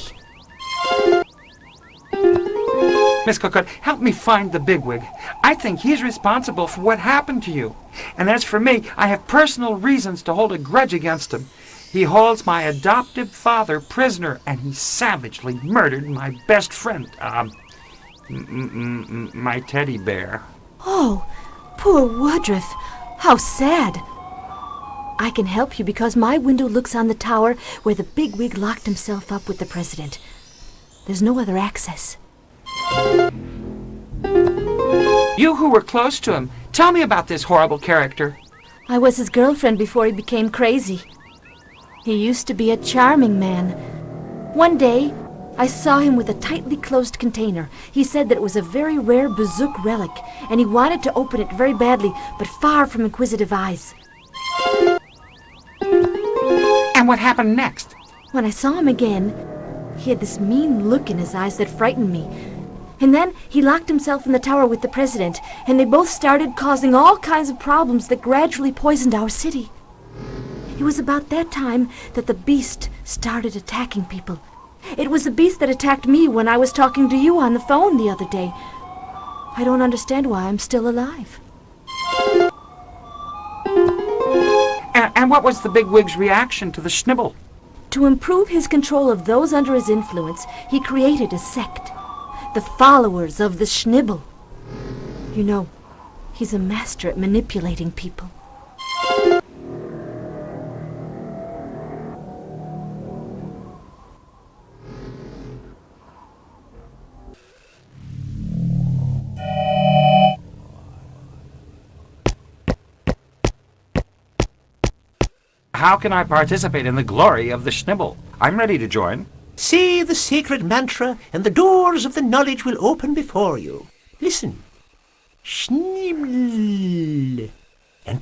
Miss Cocotte, help me find the bigwig. I think he's responsible for what happened to you. And as for me, I have personal reasons to hold a grudge against him. He holds my adoptive father prisoner, and he savagely murdered my best friend, my teddy bear. Oh, poor Woodruff. How sad. I can help you because my window looks on the tower where the bigwig locked himself up with the president. There's no other access. You who were close to him, tell me about this horrible character. I was his girlfriend before he became crazy. He used to be a charming man. One day, I saw him with a tightly closed container. He said that it was a very rare Bazook relic, and he wanted to open it very badly, but far from inquisitive eyes. And what happened next? When I saw him again, he had this mean look in his eyes that frightened me. And then he locked himself in the tower with the president, and they both started causing all kinds of problems that gradually poisoned our city. It was about that time that the beast started attacking people. It was the beast that attacked me when I was talking to you on the phone the other day. I don't understand why I'm still alive. And what was the bigwig's reaction to the Schnibble? To improve his control of those under his influence, he created a sect. The followers of the Schnibble. You know, he's a master at manipulating people. How can I participate in the glory of the Schnibble? I'm ready to join. Say the sacred mantra, and the doors of the knowledge will open before you. Listen. Schnibble. And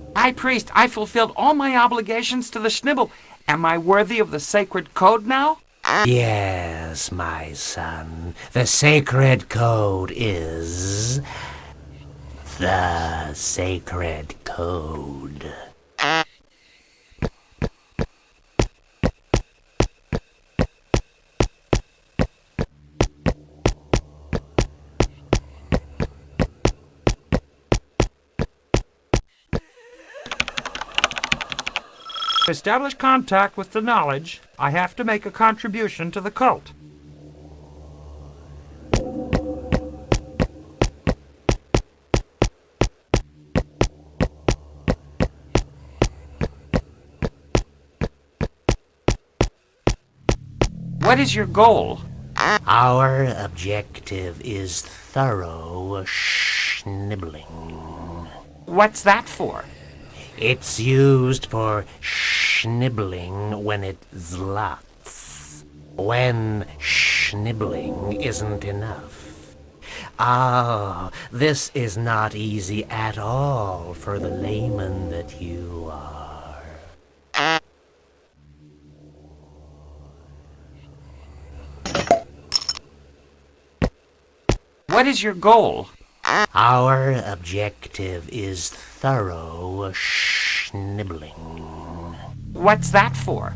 High Priest, I fulfilled all my obligations to the Schnibble. Am I worthy of the sacred code now? Yes, my son. The sacred code is the sacred code. To establish contact with the knowledge, I have to make a contribution to the cult. What is your goal? Our objective is thorough schnibbling. What's that for? It's used for schnibbling when it zlots. When schnibbling isn't enough. Ah, this is not easy at all for the layman that you are. What is your goal? Our objective is thorough schnibbling. What's that for?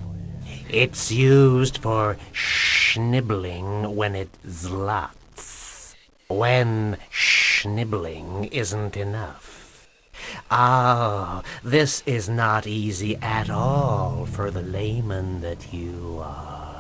It's used for schnibbling when it zlots. When schnibbling isn't enough. Ah, this is not easy at all for the layman that you are.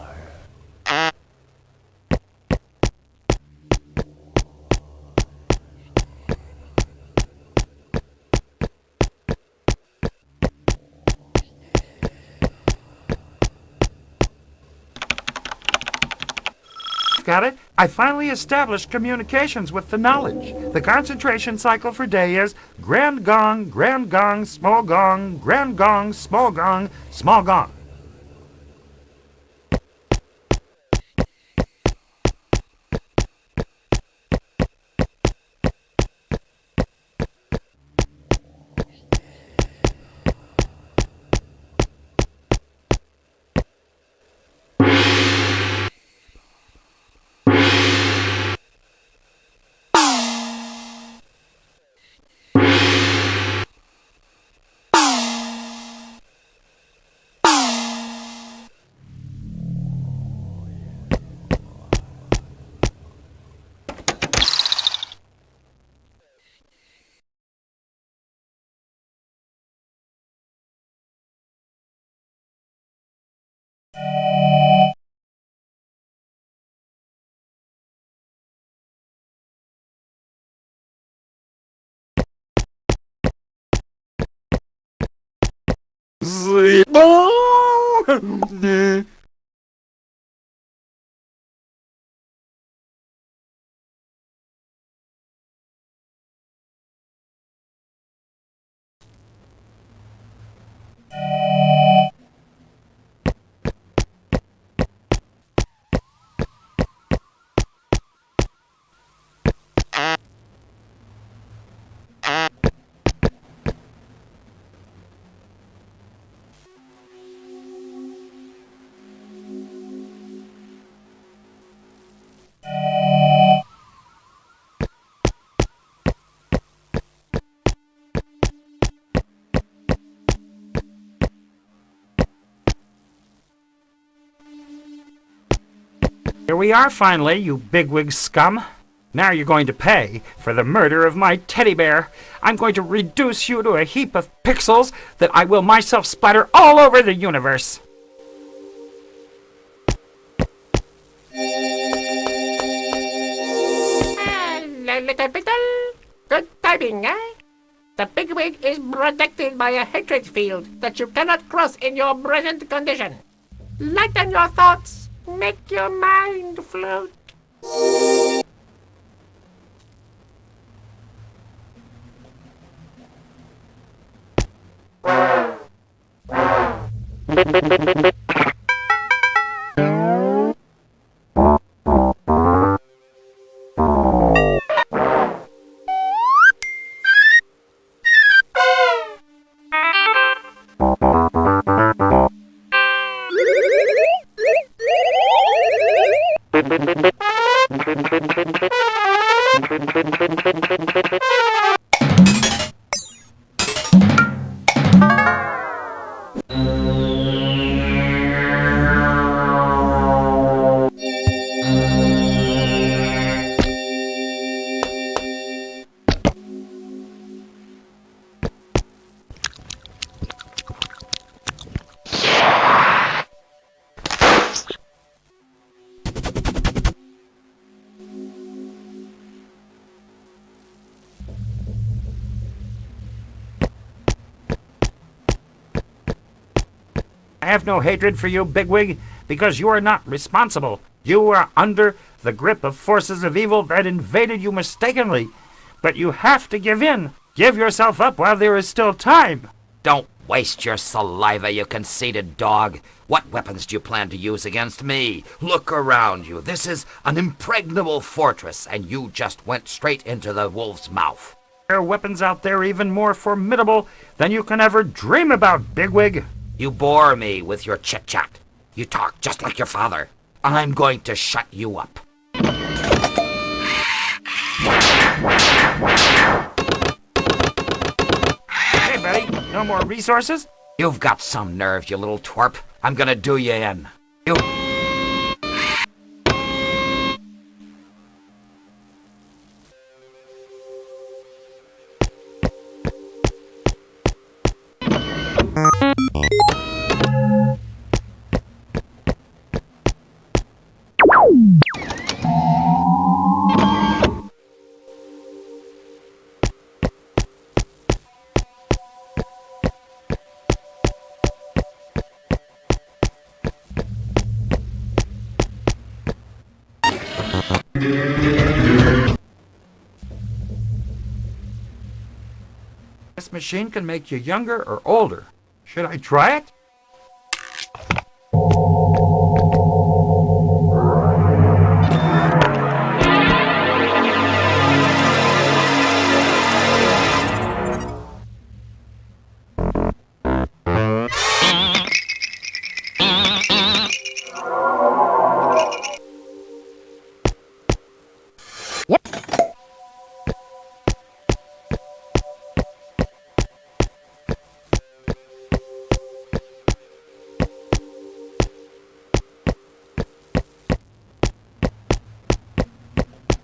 Got it? I finally established communications with the knowledge. The concentration cycle for day is grand gong, small gong, grand gong, small gong, small gong. Here we are finally, you bigwig scum. Now you're going to pay for the murder of my teddy bear. I'm going to reduce you to a heap of pixels that I will myself splatter all over the universe. Little Beetle, good timing, eh? The bigwig is protected by a hatred field that you cannot cross in your present condition. Lighten your thoughts. Make your mind float. I have no hatred for you, Bigwig, because you are not responsible. You are under the grip of forces of evil that invaded you mistakenly. But you have to give in. Give yourself up while there is still time. Don't waste your saliva, you conceited dog. What weapons do you plan to use against me? Look around you. This is an impregnable fortress, and you just went straight into the wolf's mouth. There are weapons out there even more formidable than you can ever dream about, Bigwig. You bore me with your chit-chat. You talk just like your father. I'm going to shut you up. Hey, buddy, no more resources? You've got some nerve, you little twerp. I'm gonna do you in. You... This machine can make you younger or older. Should I try it?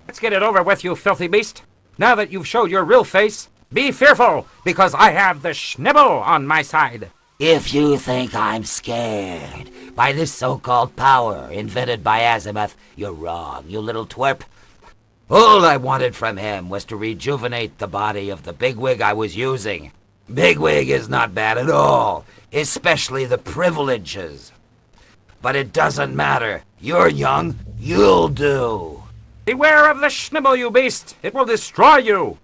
Let's get it over with, you filthy beast. Now that you've showed your real face, be fearful, because I have the Schnibble on my side. If you think I'm scared by this so-called power invented by Azimuth, you're wrong, you little twerp. All I wanted from him was to rejuvenate the body of the bigwig I was using. Bigwig is not bad at all, especially the privileges. But it doesn't matter. You're young. You'll do. Beware of the Schnibble, you beast! It will destroy you!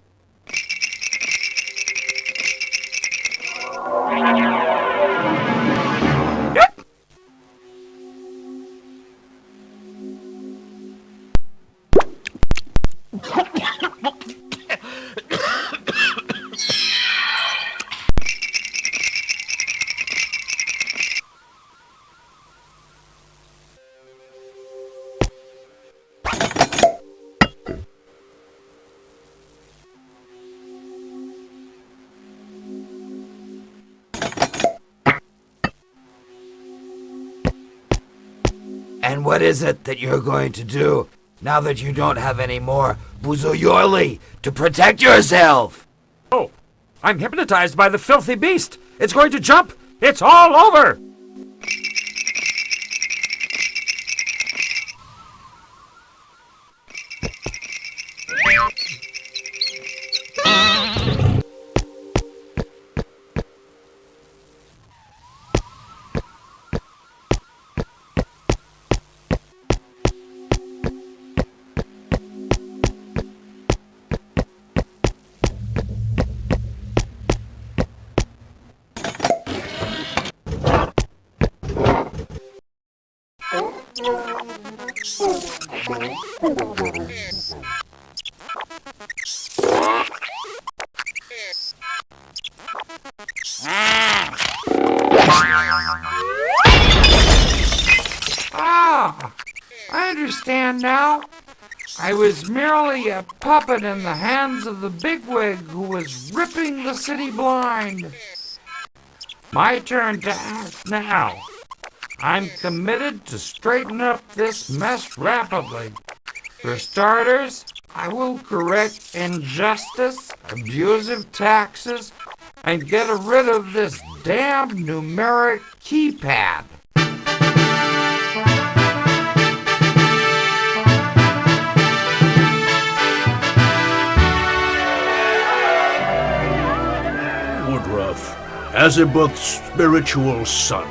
And what is it that you're going to do now that you don't have any more Buzoyorli to protect yourself? Oh, I'm hypnotized by the filthy beast! It's going to jump! It's all over! Ah, I understand now. I was merely a puppet in the hands of the bigwig who was ripping the city blind. My turn to act now. I'm committed to straighten up this mess rapidly. For starters, I will correct injustice, abusive taxes, and get rid of this damn numeric keypad. Woodruff, Azimuth's spiritual son,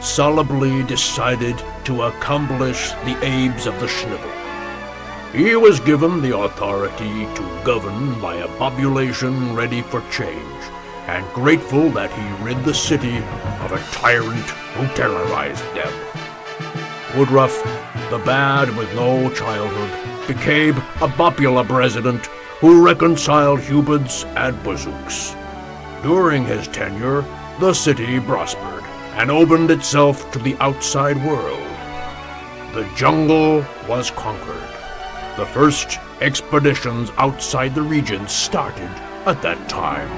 solemnly decided to accomplish the aims of the Schnibble. He was given the authority to govern by a population ready for change, and grateful that he rid the city of a tyrant who terrorized them. Woodruff, the bad with no childhood, became a popular president who reconciled humans and bazooks. During his tenure, the city prospered and opened itself to the outside world. The jungle was conquered. The first expeditions outside the region started at that time.